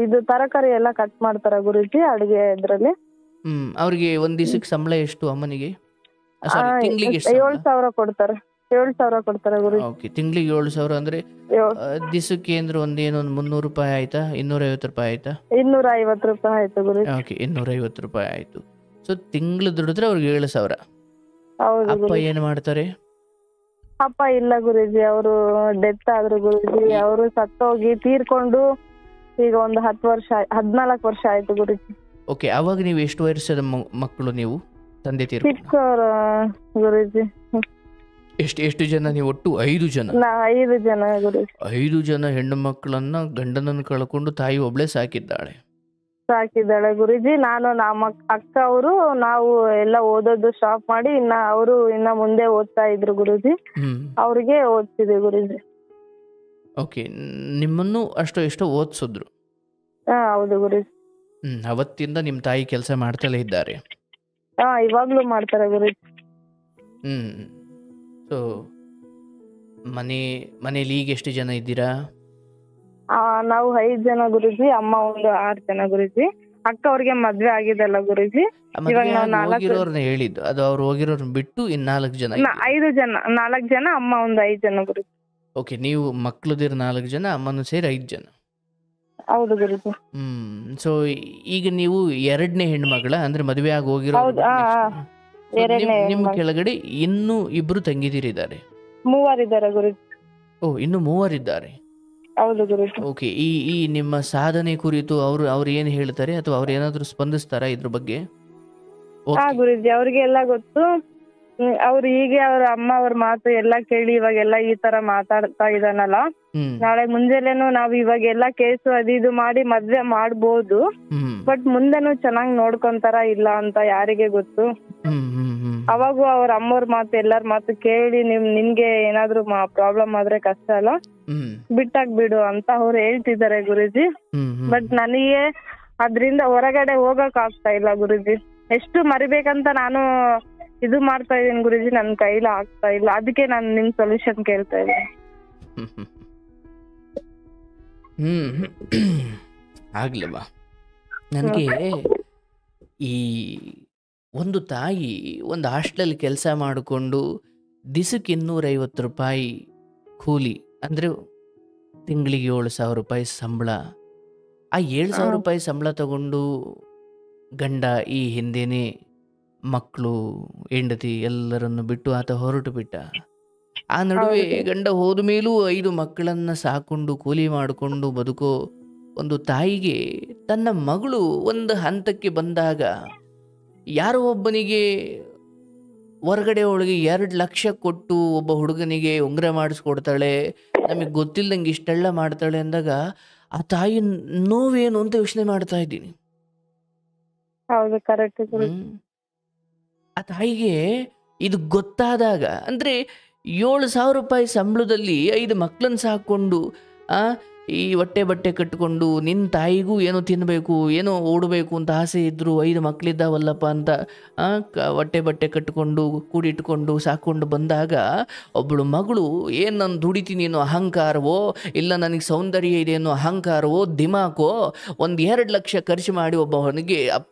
ಇದು ತರಕಾರಿ ಎಲ್ಲ ಕಟ್ ಮಾಡ್ತಾರೆ ಗುರೂಜಿ, ಅಡಿಗೆ ಇದ್ರಲ್ಲಿ. ಅವ್ರಿಗೆ ಒಂದ್ ದಿವಸಕ್ಕೆ ಸಂಬಳ ಎಷ್ಟು ಅಮ್ಮನಿಗೆ? ತಿಂಗಳಿಗೆ 7,000 ಕೊಡ್ತಾರೆ. 7,000 ಕೊಡ್ತಾರೆ ಗುರೂಜಿ. ಓಕೆ, ತಿಂಗಳಿಗೆ 7,000 ಅಂದ್ರೆ ದಿವಸಕ್ಕೆ ಅಂದ್ರೆ ಒಂದೇನೋ 300 ರೂಪಾಯಿ ಆಯ್ತಾ? 250 ರೂಪಾಯಿ ಆಯ್ತಾ? 250 ರೂಪಾಯಿ ಆಯ್ತು ಗುರೂಜಿ. ಓಕೆ, 250 ರೂಪಾಯಿ ಆಯ್ತು. ಸೊ ತಿಂಗಳು ದುಡಿದ್ರೆ ಅವ್ರಿಗೆ 7,000. ಹೌದು. ಅಪ್ಪ ಏನ್ ಮಾಡ್ತಾರೆ? ಅಪ್ಪ ಇಲ್ಲ ಗುರೂಜಿ, ಅವರು ಡೆತ್ ಆದ್ರು ಗುರೂಜಿ. ಅವರು ಸತ್ತೋಗಿ ತೀರ್ಕೊಂಡು ಈಗ ಒಂದು 14 ವರ್ಷ ಆಯ್ತು ಗುರೂಜಿ. ಓಕೆ, ಅವಾಗ ನೀವು ಎಷ್ಟು ವರ್ಷದ ಮಕ್ಕಳು ನೀವು? ತಂದೆ ತೀರ್ಕೊಂಡು 6 ಗುರೂಜಿ. ಎಷ್ಟು ಜನ ನೀವು ಒಟ್ಟು? 5 ಜನ? 5 ಜನ ಗುರೂಜಿ. 5 ಜನ ಹೆಣ್ಣು ಮಕ್ಕಳನ್ನ ಗಂಡನನ್ನು ಕಳ್ಕೊಂಡು ತಾಯಿ ಒಬ್ಳೆ ಸಾಕಿದ್ದಾಳೆ ಗುರೂಜಿ. ನಾನು ನಮ್ಮ ಅಕ್ಕ ಅವರು ನಾವು ಎಲ್ಲ ಓದೋದು ಸ್ಟಾಪ್ ಮಾಡಿ ಇನ್ನ ಮುಂದೆ ಓದ್ತಾ ಇದ್ರು ಗುರೂಜಿ. ಅವ್ರಿಗೆ ಓದ್ತಿದ್ವಿ ಗುರೂಜಿ. ಓಕೆ, ನಿಮ್ಮನ್ನು ಎಷ್ಟೋ ಓದಿಸಿದ್ರು? ಹೌದು ಗುರೂಜಿ. ಅವತ್ತಿಂದ ನಿಮ್ ತಾಯಿ ಕೆಲಸ ಮಾಡ್ತಲೇ ಇದ್ದಾರೆ? ಇವಾಗ್ಲೂ ಮಾಡ್ತಾರೆ ಗುರೂಜಿ. ಸೊ ಮನೇಲಿ ಈಗ ಎಷ್ಟು ಜನ ಇದ್ದೀರಾ? ನಾವು 5 ಜನ ಗುರೂಜಿ, ಅಮ್ಮ ಒಂದು 6 ಜನ ಗುರೂಜಿ. ಅಕ್ಕ ಅವ್ರಿಗೆ ಮದ್ವೆ ಆಗಿದೆಲ್ಲ ಗುರೂಜಿ. ಇವಾಗ ನಾವು 4 ಹೇಳಿದ್ದು ಅದು, ಅವ್ರು ಹೋಗಿರೋರ್ನ ಬಿಟ್ಟು ಇನ್ 4 ಜನ? 5 ಜನ, 4 ಜನ, ಅಮ್ಮ ಒಂದು 5 ಜನ ಗುರೂಜಿ. ಓಕೆ, ನೀವು ಮಕ್ಳದಿರ 4 ಜನ, ಅಮ್ಮನು ಸೇರಿ 5 ಜನ? ಹೌದು ಗುರೂಜಿ. ಸೊ ಈಗ ನೀವು 2ನೇ ಹೆಣ್ಮಗಳ ಅಂದ್ರೆ ಮದುವೆ ಆಗಿ ಹೋಗಿರೋ? ನಿಮ್ ಕೆಳಗಡೆ ಇನ್ನೂ 2 ತಂಗಿದಿರಿದ್ದಾರೆ? 3 ಇದ್ದಾರೆ ಗುರೂಜಿ. ಇನ್ನು 3 ಇದ್ದಾರೆ? ಹೌದು ಗುರೂಜಿ. ಓಕೆ, ಈ ನಿಮ್ಮ ಸಾಧನೆ ಕುರಿತು ಅವ್ರು ಏನ್ ಹೇಳ್ತಾರೆ ಅಥವಾ ಅವ್ರು ಏನಾದ್ರು ಸ್ಪಂದಿಸ್ತಾರಾ ಇದ್ರ ಬಗ್ಗೆ? ಗುರೂಜಿ, ಅವ್ರಿಗೆ ಎಲ್ಲ ಗೊತ್ತು. ಅವ್ರು ಹೀಗೆ ಅವ್ರ ಅಮ್ಮ ಅವ್ರ ಮಾತು ಎಲ್ಲ ಕೇಳಿ ಇವಾಗೆಲ್ಲ ಈ ತರ ಮಾತಾಡ್ತಾ ಇದಾನಲ್ಲ, ನಾಳೆ ಮುಂಜಾನೆನು ನಾವ್ ಇವಾಗೆಲ್ಲ ಕೇಸು ಅದು ಮಾಡಿ ಮದ್ವೆ ಮಾಡ್ಬೋದು, ಬಟ್ ಮುಂದೆನು ಚೆನ್ನಾಗ್ ನೋಡ್ಕೊಂತಾರ ಇಲ್ಲ ಅಂತ ಯಾರಿಗೆ ಗೊತ್ತು. ಅವಾಗೂ ಅವ್ರ ಅಮ್ಮವ್ರ ಮಾತು ಎಲ್ಲಾರ ಮಾತು ಕೇಳಿ ನಿನ್ಗೆ ಏನಾದ್ರು ಪ್ರಾಬ್ಲಮ್ ಆದ್ರೆ ಕಷ್ಟ ಅಲ್ಲ, ಬಿಡು ಅಂತ ಅವ್ರು ಹೇಳ್ತಿದ್ದಾರೆ ಗುರೂಜಿ. ಬಟ್ ನನಗೆ ಅದ್ರಿಂದ ಹೊರಗಡೆ ಹೋಗಕ್ ಆಗ್ತಾ ಇಲ್ಲ ಗುರೂಜಿ. ಎಷ್ಟು ಮರಿಬೇಕಂತ ನಾನು ಇದು ಮಾಡ್ತಾ ಇದೀನಿ ಗುರೂಜಿ, ನನ್ ಕೈಲ ಆಗ್ತಾ ಇಲ್ಲ. ಅದಕ್ಕೆ ನಾನು ನಿಮ್ ಸೊಲ್ಯೂಷನ್ ಕೇಳ್ತಾ ಇದ್ದೀನಿ. ಆಗ್ಲಿವಾ? ನನಗೆ ಈ ಒಂದು ತಾಯಿ ಒಂದು ಹಾಸ್ಟೆಲ್ ಕೆಲಸ ಮಾಡಿಕೊಂಡು ದಿಸಕ್ಕೆ 250 ರೂಪಾಯಿ ಕೂಲಿ ಅಂದರೆ ತಿಂಗಳಿಗೆ 7,000 ರೂಪಾಯಿ ಸಂಬಳ. ಆ 7,000 ರೂಪಾಯಿ ಸಂಬಳ ತಗೊಂಡು ಗಂಡ ಈ ಹಿಂದೆನೇ ಮಕ್ಕಳು ಹೆಂಡತಿ ಎಲ್ಲರನ್ನು ಬಿಟ್ಟು ಆತ ಹೊರಟು ಬಿಟ್ಟ. ಆ ನಡುವೆ ಗಂಡ ಹೋದ ಮೇಲೂ 5 ಮಕ್ಕಳನ್ನ ಸಾಕೊಂಡು ಕೂಲಿ ಮಾಡಿಕೊಂಡು ಬದುಕೋ ಒಂದು ತಾಯಿಗೆ ತನ್ನ ಮಗಳು ಒಂದು ಹಂತಕ್ಕೆ ಬಂದಾಗ ಯಾರೋ ಒಬ್ಬನಿಗೆ ಹೊರಗಡೆ ಒಳಗೆ 2 ಲಕ್ಷ ಕೊಟ್ಟು ಒಬ್ಬ ಹುಡುಗನಿಗೆ ಉಂಗುರ ಮಾಡಿಸ್ಕೊಡ್ತಾಳೆ, ನಮಗೆ ಗೊತ್ತಿಲ್ಲದಂಗೆ ಇಷ್ಟೆಲ್ಲ ಮಾಡ್ತಾಳೆ ಅಂದಾಗ ಆ ತಾಯಿ ನೋವೇನು ಅಂತ ಯೋಚನೆ ಮಾಡ್ತಾ ಇದ್ದೀನಿ. ಹೌದು ಕರೆಕ್ಟ್ ಗುರುಜಿ. ಹ್ಮ್ ಆ ತಾಯಿಗೆ ಇದು ಗೊತ್ತಾದಾಗ ಅಂದರೆ 7,000 ರೂಪಾಯಿ ಸಂಬಳದಲ್ಲಿ 5 ಮಕ್ಕಳನ್ನ ಸಾಕೊಂಡು ಆ ಈ ಹೊಟ್ಟೆ ಬಟ್ಟೆ ಕಟ್ಟಿಕೊಂಡು ನಿನ್ನ ತಾಯಿಗೂ ಏನೋ ತಿನ್ನಬೇಕು ಏನೋ ಓಡಬೇಕು ಅಂತ ಆಸೆ ಇದ್ದರು, 5 ಮಕ್ಕಳಿದ್ದಾವಲ್ಲಪ್ಪ ಅಂತ ಹೊಟ್ಟೆ ಬಟ್ಟೆ ಕಟ್ಟಿಕೊಂಡು ಕೂಡಿಟ್ಕೊಂಡು ಸಾಕೊಂಡು ಬಂದಾಗ ಒಬ್ಬಳು ಮಗಳು ಏನು ನಾನು ದುಡಿತೀನಿ ಅನ್ನೋ ಅಹಂಕಾರವೋ ಇಲ್ಲ ನನಗೆ ಸೌಂದರ್ಯ ಇದೆ ಅನ್ನೋ ಅಹಂಕಾರವೋ ದಿಮಾಕೋ 1-2 ಲಕ್ಷ ಖರ್ಚು ಮಾಡಿ ಒಬ್ಬನಿಗೆ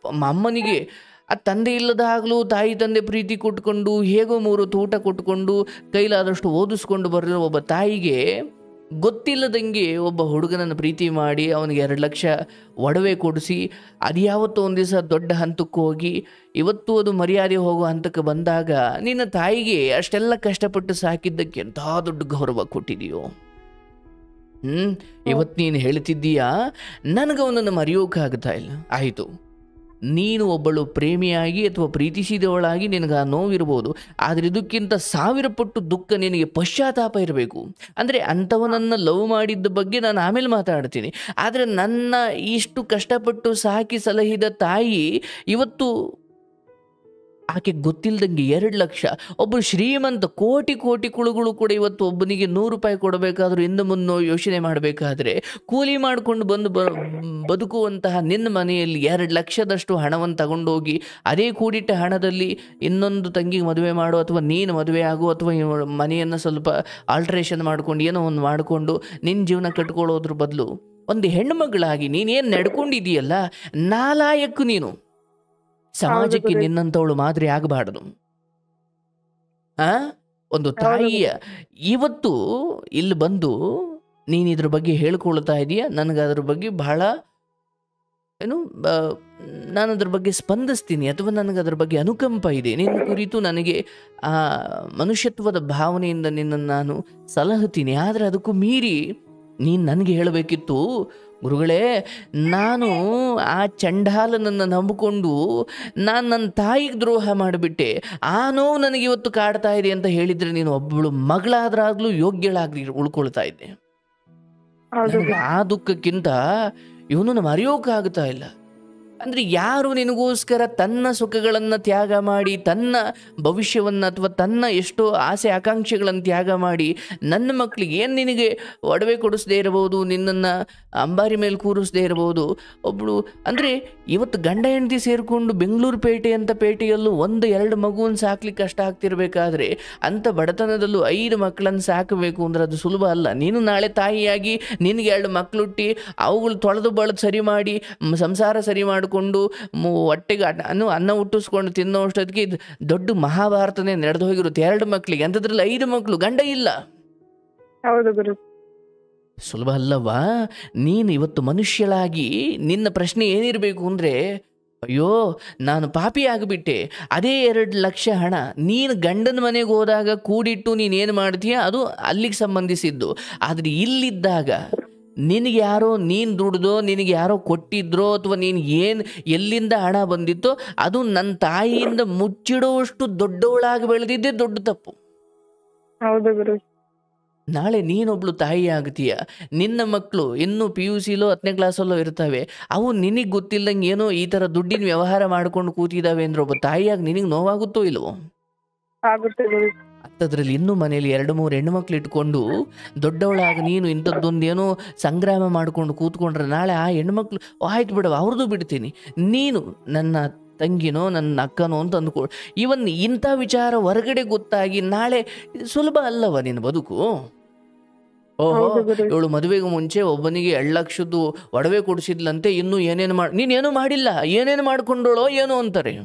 ಅಮ್ಮನಿಗೆ ಆ ತಂದೆ ಇಲ್ಲದಾಗಲೂ ತಾಯಿ ತಂದೆ ಪ್ರೀತಿ ಕೊಟ್ಕೊಂಡು ಹೇಗೋ 3 ಹೊತ್ತು ಊಟ ಕೊಟ್ಕೊಂಡು ಕೈಲಾದಷ್ಟು ಓದಿಸ್ಕೊಂಡು ಬರೋ ಒಬ್ಬ ತಾಯಿಗೆ ಗೊತ್ತಿಲ್ಲದಂಗೆ ಒಬ್ಬ ಹುಡುಗನನ್ನು ಪ್ರೀತಿ ಮಾಡಿ ಅವನಿಗೆ 2 ಲಕ್ಷ ಒಡವೆ ಕೊಡಿಸಿ ಅದು ಯಾವತ್ತೋ ಒಂದು ದಿವಸ ದೊಡ್ಡ ಹಂತಕ್ಕೆ ಹೋಗಿ ಇವತ್ತು ಅದು ಮರ್ಯಾದೆ ಹೋಗೋ ಹಂತಕ್ಕೆ ಬಂದಾಗ ನಿನ್ನ ತಾಯಿಗೆ ಅಷ್ಟೆಲ್ಲ ಕಷ್ಟಪಟ್ಟು ಸಾಕಿದ್ದಕ್ಕೆ ಎಂಥ ದೊಡ್ಡ ಗೌರವ ಕೊಟ್ಟಿದೆಯೋ. ಇವತ್ತು ನೀನು ಹೇಳ್ತಿದ್ದೀಯಾ ನನಗೆ ಅವನನ್ನು ಮರೆಯೋಕ್ಕಾಗ್ತಾ ಇಲ್ಲ. ಆಯಿತು, ನೀನು ಒಬ್ಬಳು ಪ್ರೇಮಿಯಾಗಿ ಅಥವಾ ಪ್ರೀತಿಸಿದವಳಾಗಿ ನಿನಗೆ ಆ ನೋವಿರ್ಬೋದು, ಆದರೆ ಇದಕ್ಕಿಂತ 1000 ಪಟ್ಟು ದುಃಖ ನಿನಗೆ ಪಶ್ಚಾತ್ತಾಪ ಇರಬೇಕು. ಅಂದರೆ ಅಂಥವನನ್ನು ಲವ್ ಮಾಡಿದ್ದ ಬಗ್ಗೆ ನಾನು ಆಮೇಲೆ ಮಾತಾಡ್ತೀನಿ. ಆದರೆ ನನ್ನ ಇಷ್ಟು ಕಷ್ಟಪಟ್ಟು ಸಾಕಿ ಸಲಹಿದ ತಾಯಿ ಇವತ್ತು ಆಕೆ ಗೊತ್ತಿಲ್ಲದಂಗೆ 2 ಲಕ್ಷ, ಒಬ್ಬರು ಶ್ರೀಮಂತ ಕೋಟಿ ಕುಳುಗಳು ಕೂಡ ಇವತ್ತು ಒಬ್ಬನಿಗೆ 100 ರೂಪಾಯಿ ಕೊಡಬೇಕಾದ್ರೂ ಹಿಂದೆ ಮುಂದೆ ಯೋಚನೆ ಮಾಡಬೇಕಾದ್ರೆ ಕೂಲಿ ಮಾಡಿಕೊಂಡು ಬಂದು ಬದುಕುವಂತಹ ನಿನ್ನ ಮನೆಯಲ್ಲಿ 2 ಲಕ್ಷದಷ್ಟು ಹಣವನ್ನು ತಗೊಂಡೋಗಿ ಅದೇ ಕೂಡಿಟ್ಟ ಹಣದಲ್ಲಿ ಇನ್ನೊಂದು ತಂಗಿಗೆ ಮದುವೆ ಮಾಡು ಅಥವಾ ನೀನು ಮದುವೆ ಆಗು ಅಥವಾ ಮನೆಯನ್ನು ಸ್ವಲ್ಪ ಆಲ್ಟ್ರೇಷನ್ ಮಾಡ್ಕೊಂಡು ಏನೋ ಒಂದು ಮಾಡಿಕೊಂಡು ನಿನ್ನ ಜೀವನ ಕಟ್ಕೊಳ್ಳೋದ್ರ ಬದಲು ಒಂದು ಹೆಣ್ಣುಮಗಳಾಗಿ ನೀನೇನು ನಡ್ಕೊಂಡಿದೀಯಲ್ಲ, ನಾಲಾಯಕ್ಕು ನೀನು. ಸಮಾಜಕ್ಕೆ ನಿನ್ನಂಥವಳು ಮಾದರಿ ಆಗಬಾರ್ದು. ಒಂದು ತಾಯಿಯ ಇವತ್ತು ಇಲ್ಲಿ ಬಂದು ನೀನು ಇದ್ರ ಬಗ್ಗೆ ಹೇಳ್ಕೊಳ್ತಾ ಇದೀಯ, ನನಗೆ ಅದ್ರ ಬಗ್ಗೆ ಬಹಳ ನಾನು ಅದ್ರ ಬಗ್ಗೆ ಸ್ಪಂದಿಸ್ತೀನಿ ಅಥವಾ ನನಗೆ ಅದ್ರ ಬಗ್ಗೆ ಅನುಕಂಪ ಇದೆ. ನಿನ್ನ ಕುರಿತು ನನಗೆ ಆ ಮನುಷ್ಯತ್ವದ ಭಾವನೆಯಿಂದ ನಿನ್ನನ್ನು ನಾನು ಸಲಹುತ್ತೀನಿ. ಆದರೆ ಅದಕ್ಕೂ ಮೀರಿ ನೀನು ನನಗೆ ಹೇಳಬೇಕಿತ್ತು, ಗುರುಗಳೇ ನಾನು ಆ ಚಂಡಾಲನನ್ನು ನಂಬಿಕೊಂಡು ನಾನು ನನ್ನ ತಾಯಿಗೆ ದ್ರೋಹ ಮಾಡಿಬಿಟ್ಟೆ, ಆ ನೋವು ನನಗೆ ಇವತ್ತು ಕಾಡ್ತಾ ಇದೆ ಅಂತ ಹೇಳಿದರೆ ನೀನು ಒಬ್ಬಳು ಮಗಳಾದ್ರಾಗ್ಲೂ ಯೋಗ್ಯಳಾಗ್ಲಿ ಉಳ್ಕೊಳ್ತಾ ಇದ್ದೆ. ಆ ದುಃಖಕ್ಕಿಂತ ಇವನನ್ನು ಮರೆಯೋಕ್ಕಾಗ್ತಾ ಇಲ್ಲ. ಅಂದರೆ ಯಾರು ನಿನಗೋಸ್ಕರ ತನ್ನ ಸುಖಗಳನ್ನು ತ್ಯಾಗ ಮಾಡಿ ತನ್ನ ಭವಿಷ್ಯವನ್ನು ಅಥವಾ ತನ್ನ ಎಷ್ಟೋ ಆಸೆ ಆಕಾಂಕ್ಷೆಗಳನ್ನು ತ್ಯಾಗ ಮಾಡಿ ನನ್ನ ಮಕ್ಕಳಿಗೆ ಏನು ನಿನಗೆ ಒಡವೆ ಕೊಡಿಸದೇ ಇರಬಹುದು, ನಿನ್ನನ್ನು ಅಂಬಾರಿ ಮೇಲೆ ಕೂರಿಸದೇ ಇರಬಹುದು. ಒಬ್ಬಳು ಅಂದರೆ ಇವತ್ತು ಗಂಡ ಹೆಂಡತಿ ಸೇರಿಕೊಂಡು ಬೆಂಗಳೂರು ಪೇಟೆ ಅಂತ ಪೇಟೆಯಲ್ಲೂ 1-2 ಮಗುವನ್ನು ಸಾಕ್ಲಿಕ್ಕೆ ಕಷ್ಟ ಆಗ್ತಿರ್ಬೇಕಾದ್ರೆ ಅಂಥ ಬಡತನದಲ್ಲೂ 5 ಮಕ್ಕಳನ್ನು ಸಾಕಬೇಕು ಅಂದರೆ ಅದು ಸುಲಭ ಅಲ್ಲ. ನೀನು ನಾಳೆ ತಾಯಿಯಾಗಿ ನಿನಗೆ 2 ಮಕ್ಕಳುಟ್ಟಿ ಅವುಗಳು ತೊಳೆದು ಬಳದು ಸರಿ ಮಾಡಿ ಸಂಸಾರ ಸರಿ ಮಾಡಿಕೊಂಡು ಹೊಟ್ಟೆಗೆ ಅನ್ನ ಹುಟ್ಟಿಸ್ಕೊಂಡು ತಿನ್ನೋ ಅಷ್ಟೊತ್ತಿಗೆ ಇದು ದೊಡ್ಡ ಮಹಾಭಾರತನೇ ನಡೆದು ಹೋಗಿರುತ್ತೆ. 2 ಮಕ್ಕಳಿಗೆ, ಅಂಥದ್ರಲ್ಲಿ 5 ಮಕ್ಕಳು, ಗಂಡ ಇಲ್ಲ. ಹೌದು ಗುರು. ಸುಲಭ ಅಲ್ಲವಾ? ನೀನು ಇವತ್ತು ಮನುಷ್ಯಳಾಗಿ ನಿನ್ನ ಪ್ರಶ್ನೆ ಏನಿರಬೇಕು ಅಂದರೆ, ಅಯ್ಯೋ ನಾನು ಪಾಪಿ ಆಗಿಬಿಟ್ಟೆ, ಅದೇ 2 ಲಕ್ಷ ಹಣ ನೀನು ಗಂಡನ ಮನೆಗೆ ಹೋದಾಗ ಕೂಡಿಟ್ಟು ನೀನೇನು ಮಾಡ್ತೀಯ ಅದು ಅಲ್ಲಿಗೆ ಸಂಬಂಧಿಸಿದ್ದು. ಆದರೆ ಇಲ್ಲಿದ್ದಾಗ ನಿನಗೆ ಯಾರೋ ನೀನು ದುಡ್ದೋ ನಿನಗೆ ಯಾರೋ ಕೊಟ್ಟಿದ್ರೋ ಅಥವಾ ನೀನು ಏನು ಎಲ್ಲಿಂದ ಹಣ ಬಂದಿತ್ತೋ ಅದು ನನ್ನ ತಾಯಿಯಿಂದ ಮುಚ್ಚಿಡೋಷ್ಟು ದೊಡ್ಡವಳಾಗಿ ಬೆಳೆದಿದ್ದೇ ದೊಡ್ಡ ತಪ್ಪು. ಹೌದು ಗುರು. ನಾಳೆ ನೀನೊಬ್ಳು ತಾಯಿ ಆಗ್ತೀಯ, ನಿನ್ನ ಮಕ್ಕಳು ಇನ್ನೂ PUCಲೋ 10ನೇ ಕ್ಲಾಸಲ್ಲೋ ಇರ್ತವೆ, ಅವು ನಿನಗೆ ಗೊತ್ತಿಲ್ಲದಂಗೆ ಏನೋ ಈ ಥರ ದುಡ್ಡಿನ ವ್ಯವಹಾರ ಮಾಡ್ಕೊಂಡು ಕೂತಿದ್ದಾವೆ ಅಂದ್ರೆ ಒಬ್ಬ ತಾಯಿಯಾಗಿ ನಿನಗೆ ನೋವಾಗುತ್ತೋ ಇಲ್ವೋ? ಆಗುತ್ತೆ ಗುರು. ಅಂಥದ್ರಲ್ಲಿ ಇನ್ನೂ ಮನೇಲಿ 2-3 ಹೆಣ್ಣುಮಕ್ಳು ಇಟ್ಕೊಂಡು ದೊಡ್ಡವಳಾಗಿ ನೀನು ಇಂಥದ್ದೊಂದೇನೋ ಸಂಗ್ರಾಮ ಮಾಡ್ಕೊಂಡು ಕೂತ್ಕೊಂಡ್ರೆ ನಾಳೆ ಆ ಹೆಣ್ಮಕ್ಳು ಆಯ್ತು ಬಿಡವ ಅವ್ರದ್ದು ಬಿಡ್ತೀನಿ, ನೀನು ನನ್ನ ತಂಗಿನೋ ನನ್ನ ಅಕ್ಕನೋ ಅಂತ ಅಂದ್ಕೊ. ಇವನ್ ಇಂಥ ವಿಚಾರ ಹೊರಗಡೆ ಗೊತ್ತಾಗಿ ನಾಳೆ ಸುಲಭ ಅಲ್ಲವ ನಿನ್ನ ಬದುಕು. ಓಹೋ ಇವಳು ಮದುವೆಗೆ ಮುಂಚೆ ಒಬ್ಬನಿಗೆ 2 ಲಕ್ಷದ್ದು ಒಡವೆ ಕೊಡಿಸಿದ್ಲಂತೆ, ಇನ್ನೂ ಏನೇನು ನೀನೇನು ಮಾಡಿಲ್ಲ, ಏನೇನು ಮಾಡ್ಕೊಂಡೋಳೋ ಏನೋ ಅಂತಾರೆ.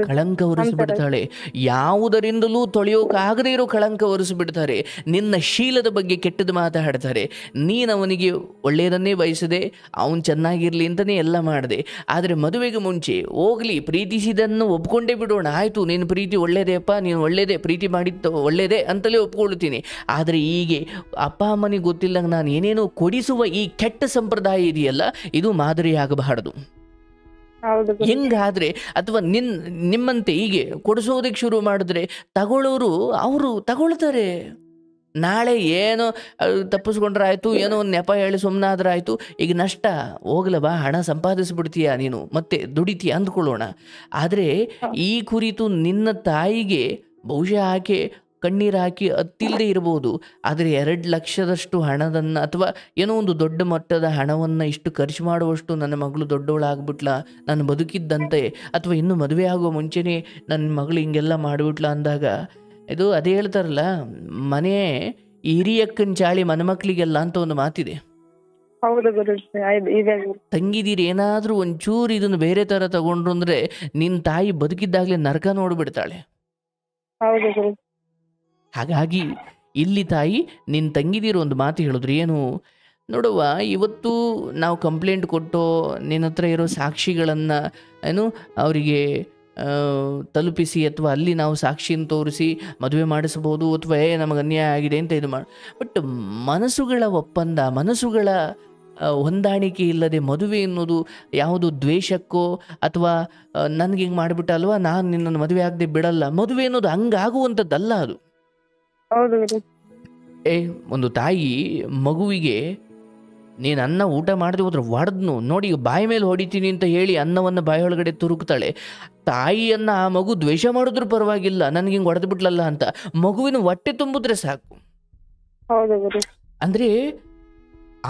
ಕಳಂಕ ಒರೆಸಿಬಿಡ್ತಾಳೆ. ಯಾವುದರಿಂದಲೂ ತೊಳೆಯೋಕ್ಕಾಗದೇ ಇರೋ ಕಳಂಕ ಒರೆಸಿಬಿಡ್ತಾರೆ. ನಿನ್ನ ಶೀಲದ ಬಗ್ಗೆ ಕೆಟ್ಟದ್ದು ಮಾತಾಡ್ತಾರೆ. ನೀನು ಅವನಿಗೆ ಒಳ್ಳೆಯದನ್ನೇ ಬಯಸದೆ ಅವನು ಚೆನ್ನಾಗಿರಲಿ ಅಂತಲೇ ಎಲ್ಲ ಮಾಡಿದೆ. ಆದರೆ ಮದುವೆಗೆ ಮುಂಚೆ ಹೋಗಲಿ ಪ್ರೀತಿಸಿದನ್ನು ಒಪ್ಕೊಂಡೇ ಬಿಡೋಣ, ಆಯಿತು ನಿನ್ನ ಪ್ರೀತಿ ಒಳ್ಳೇದೇಪ್ಪ, ನೀನು ಒಳ್ಳೇದೇ ಪ್ರೀತಿ ಮಾಡಿದ್ದು ಒಳ್ಳೇದೇ ಅಂತಲೇ ಒಪ್ಕೊಳ್ತೀನಿ. ಆದರೆ ಹೀಗೆ ಅಪ್ಪ ಅಮ್ಮನಿಗೆ ಗೊತ್ತಿಲ್ಲಂಗೆ ನಾನು ಏನೇನೋ ಕೊಡಿಸುವ ಈ ಕೆಟ್ಟ ಸಂಪ್ರದಾಯ ಇದೆಯಲ್ಲ, ಇದು ಮಾದರಿ ಆಗಬಾರದು. ಹೆಂಗಾದ್ರೆ ಅಥವಾ ನಿಮ್ಮಂತೆ ಹೀಗೆ ಕೊಡಿಸೋದಕ್ಕೆ ಶುರು ಮಾಡಿದ್ರೆ ತಗೊಳ್ಳೋರು ಅವರು ತಗೊಳ್ತಾರೆ. ನಾಳೆ ಏನೋ ತಪ್ಪಿಸ್ಕೊಂಡ್ರೆ ಆಯಿತು, ಏನೋ ಒಂದು ನೆಪ ಹೇಳಿ ಸುಮ್ಮನಾದ್ರೆ ಆಯಿತು, ಈಗ ನಷ್ಟ ಹೋಗ್ಲವಾ, ಹಣ ಸಂಪಾದಿಸ್ಬಿಡ್ತೀಯ ನೀನು, ಮತ್ತೆ ದುಡಿತೀಯ ಅಂದ್ಕೊಳ್ಳೋಣ. ಆದರೆ ಈ ಕುರಿತು ನಿನ್ನ ತಾಯಿಗೆ ಬಹುಶಃ ಆಕೆ ಕಣ್ಣೀರು ಹಾಕಿ ಅತ್ತಿಲ್ಲದೆ ಇರ್ಬೋದು, ಆದರೆ 2 ಲಕ್ಷದಷ್ಟು ಹಣದನ್ನು ಅಥವಾ ಏನೋ ಒಂದು ದೊಡ್ಡ ಮಟ್ಟದ ಹಣವನ್ನು ಇಷ್ಟು ಖರ್ಚು ಮಾಡುವಷ್ಟು ನನ್ನ ಮಗಳು ದೊಡ್ಡವಳಾಗ್ಬಿಟ್ಲ, ನಾನು ಬದುಕಿದ್ದಂತೆ, ಅಥವಾ ಇನ್ನೂ ಮದುವೆ ಆಗುವ ಮುಂಚೆನೇ ನನ್ನ ಮಗಳು ಹಿಂಗೆಲ್ಲ ಮಾಡಿಬಿಟ್ಲ ಅಂದಾಗ ಇದು ಅದೇ ಹೇಳ್ತಾರಲ್ಲ, ಮನೆ ಹಿರಿಯಕ್ಕನ ಚಾಳಿ ಮನೆಮಕ್ಳಿಗೆಲ್ಲ ಅಂತ ಒಂದು ಮಾತಿದೆ. ಹೌದು ಗುರುಜಿ, ಇದೆ ಗುರುಜಿ. ತಂಗಿದೀರು ಏನಾದರೂ ಒಂಚೂರು ಇದನ್ನು ಬೇರೆ ಥರ ತಗೊಂಡ್ರು ಅಂದರೆ ನಿನ್ನ ತಾಯಿ ಬದುಕಿದ್ದಾಗಲೇ ನರಕ ನೋಡಿಬಿಡ್ತಾಳೆ. ಹೌದು ಗುರುಜಿ. ಹಾಗಾಗಿ ಇಲ್ಲಿ ತಾಯಿ ನಿನ್ನ ತಂಗಿದೀರು ಒಂದು ಮಾತು ಹೇಳಿದ್ರು, ಏನು ನೋಡುವ, ಇವತ್ತು ನಾವು ಕಂಪ್ಲೇಂಟ್ ಕೊಟ್ಟು ನಿನ್ನ ಹತ್ರ ಇರೋ ಸಾಕ್ಷಿಗಳನ್ನು ಏನು ಅವರಿಗೆ ತಲುಪಿಸಿ ಅಥವಾ ಅಲ್ಲಿ ನಾವು ಸಾಕ್ಷಿಯನ್ನು ತೋರಿಸಿ ಮದುವೆ ಮಾಡಿಸ್ಬೋದು, ಅಥವಾ ನಮಗೆ ಅನ್ಯಾಯ ಆಗಿದೆ ಅಂತ ಇದು ಮಾಡಿ, ಬಟ್ ಮನಸ್ಸುಗಳ ಒಪ್ಪಂದ, ಮನಸ್ಸುಗಳ ಹೊಂದಾಣಿಕೆ ಇಲ್ಲದೆ ಮದುವೆ ಎನ್ನುವುದು ಯಾವುದು ದ್ವೇಷಕ್ಕೋ ಅಥವಾ ನನಗೆ ಹಿಂಗೆ ಮಾಡಿಬಿಟ್ಟ ಅಲ್ವಾ ನಾನು ನಿನ್ನನ್ನು ಮದುವೆ ಆಗದೆ ಬಿಡಲ್ಲ, ಮದುವೆ ಅನ್ನೋದು ಹಂಗಾಗುವಂಥದ್ದಲ್ಲ ಅದು. ಹೌದು ಗುರುಜಿ. ಒಂದು ತಾಯಿ ಮಗುವಿಗೆ ನೀನು ಅನ್ನ ಊಟ ಮಾಡದೆ ಹೋದ್ರೆ ಹೊಡೆದ್ನು ನೋಡಿ, ಬಾಯಿ ಮೇಲೆ ಹೊಡಿತೀನಿ ಅಂತ ಹೇಳಿ ಅನ್ನವನ್ನು ಬಾಯಿ ಒಳಗಡೆ ತುರುಕ್ತಾಳೆ. ತಾಯಿಯನ್ನು ಆ ಮಗು ದ್ವೇಷ ಮಾಡಿದ್ರೂ ಪರವಾಗಿಲ್ಲ, ನನಗೆ ಹಿಂಗೆ ಹೊಡೆದು ಬಿಟ್ಲಲ್ಲ ಅಂತ ಮಗುವಿನ ಹೊಟ್ಟೆ ತುಂಬಿದ್ರೆ ಸಾಕು. ಹೌದು ಗುರುಜಿ. ಅಂದರೆ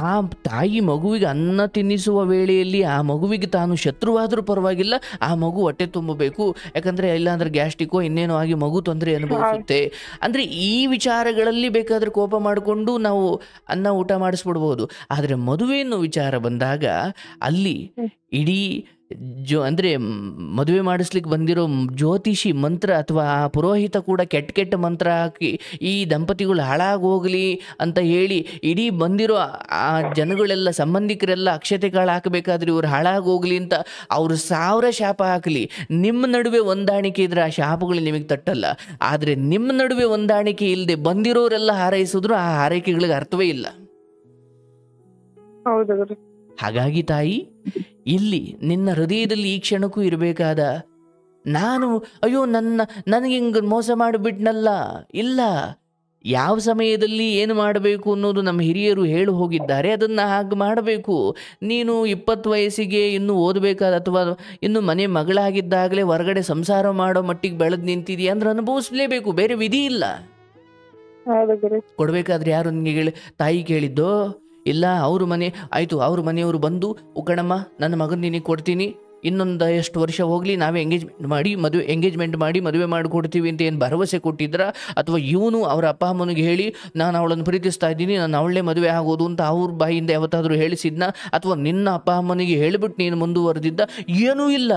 ಆ ತಾಯಿ ಮಗುವಿಗೆ ಅನ್ನ ತಿನ್ನಿಸುವ ವೇಳೆಯಲ್ಲಿ ಆ ಮಗುವಿಗೆ ತಾನು ಶತ್ರುವಾದರೂ ಪರವಾಗಿಲ್ಲ, ಆ ಮಗು ಹೊಟ್ಟೆ ತುಂಬಬೇಕು, ಯಾಕಂದರೆ ಇಲ್ಲಾಂದ್ರೆ ಗ್ಯಾಸ್ಟ್ರಿಕ್ಕೋ ಇನ್ನೇನೋ ಆಗಿ ಮಗು ತೊಂದರೆ ಅನುಭವಿಸುತ್ತೆ. ಅಂದರೆ ಈ ವಿಚಾರಗಳಲ್ಲಿ ಬೇಕಾದರೆ ಕೋಪ ಮಾಡಿಕೊಂಡು ನಾವು ಅನ್ನ ಊಟ ಮಾಡಿಸ್ಬಿಡ್ಬೋದು. ಆದರೆ ಮದುವೆ ಅನ್ನೋ ವಿಚಾರ ಬಂದಾಗ ಅಲ್ಲಿ ಇಡೀ ಅಂದರೆ ಮದುವೆ ಮಾಡಿಸ್ಲಿಕ್ಕೆ ಬಂದಿರೋ ಜ್ಯೋತಿಷಿ ಮಂತ್ರ ಅಥವಾ ಆ ಪುರೋಹಿತ ಕೂಡ ಕೆಟ್ಟ ಕೆಟ್ಟ ಮಂತ್ರ ಹಾಕಿ ಈ ದಂಪತಿಗಳು ಹಾಳಾಗೋಗಲಿ ಅಂತ ಹೇಳಿ ಇಡೀ ಬಂದಿರೋ ಆ ಜನಗಳೆಲ್ಲ ಸಂಬಂಧಿಕರೆಲ್ಲ ಅಕ್ಷತೆ ಕಾಳು ಹಾಕಬೇಕಾದ್ರೆ ಇವ್ರು ಹಾಳಾಗೋಗ್ಲಿ ಅಂತ ಅವರು 1000 ಶಾಪ ಹಾಕಲಿ, ನಿಮ್ಮ ನಡುವೆ ಹೊಂದಾಣಿಕೆ ಇದ್ರೆ ಆ ಶಾಪಗಳು ನಿಮಗೆ ತಟ್ಟಲ್ಲ. ಆದರೆ ನಿಮ್ಮ ನಡುವೆ ಹೊಂದಾಣಿಕೆ ಇಲ್ಲದೆ ಬಂದಿರೋರೆಲ್ಲ ಹಾರೈಸಿದ್ರು ಆ ಹಾರೈಕೆಗಳಿಗೆ ಅರ್ಥವೇ ಇಲ್ಲ. ಹೌದು ಗುರು. ಹಾಗಾಗಿ ತಾಯಿ, ಇಲ್ಲಿ ನಿನ್ನ ಹೃದಯದಲ್ಲಿ ಈ ಕ್ಷಣಕ್ಕೂ ಇರಬೇಕಾದ, ನಾನು ಅಯ್ಯೋ ನನಗೆ ಹಿಂಗೆ ಮೋಸ ಮಾಡಿಬಿಟ್ನಲ್ಲ, ಇಲ್ಲ, ಯಾವ ಸಮಯದಲ್ಲಿ ಏನು ಮಾಡಬೇಕು ಅನ್ನೋದು ನಮ್ಮ ಹಿರಿಯರು ಹೇಳಿ ಹೋಗಿದ್ದಾರೆ, ಅದನ್ನು ಹಾಗೆ ಮಾಡಬೇಕು. ನೀನು 20 ವಯಸ್ಸಿಗೆ ಇನ್ನೂ ಓದಬೇಕಾದ ಅಥವಾ ಇನ್ನು ಮನೆ ಮಗಳಾಗಿದ್ದಾಗಲೇ ಹೊರಗಡೆ ಸಂಸಾರ ಮಾಡೋ ಮಟ್ಟಿಗೆ ಬೆಳೆದು ನಿಂತಿದೆಯಾ ಅಂದ್ರೆ ಅನುಭವಿಸ್ಲೇಬೇಕು, ಬೇರೆ ವಿಧಿ ಇಲ್ಲ. ಕೊಡಬೇಕಾದ್ರೆ ಯಾರು ನಿನಗೆ ತಾಯಿ ಕೇಳಿದ್ದೋ? ಇಲ್ಲ, ಅವ್ರ ಮನೆ ಆಯಿತು, ಅವ್ರ ಮನೆಯವರು ಬಂದು ಉಕ್ಕಣಮ್ಮ ನನ್ನ ಮಗನ ನಿನಗೆ ಕೊಡ್ತೀನಿ, ಇನ್ನೊಂದು ಎಷ್ಟು ವರ್ಷ ಹೋಗಲಿ, ನಾವೇ ಎಂಗೇಜ್ಮೆಂಟ್ ಮಾಡಿ ಮದುವೆ ಮಾಡಿಕೊಡ್ತೀವಿ ಅಂತ ಏನು ಭರವಸೆ ಕೊಟ್ಟಿದ್ರ? ಅಥವಾ ಇವನು ಅವರ ಅಪ್ಪ ಅಮ್ಮನಿಗೆ ಹೇಳಿ ನಾನು ಅವಳನ್ನು ಪ್ರೀತಿಸ್ತಾ ಇದ್ದೀನಿ, ನಾನು ಅವಳೇ ಮದುವೆ ಆಗೋದು ಅಂತ ಅವ್ರ ಬಾಯಿಂದ ಯಾವತ್ತಾದರೂ ಹೇಳಿಸಿದ್ನ? ಅಥವಾ ನಿನ್ನ ಅಪ್ಪ ಅಮ್ಮನಿಗೆ ಹೇಳಿಬಿಟ್ಟು ನೀನು ಮುಂದುವರೆದಿದ್ದ? ಏನೂ ಇಲ್ಲ.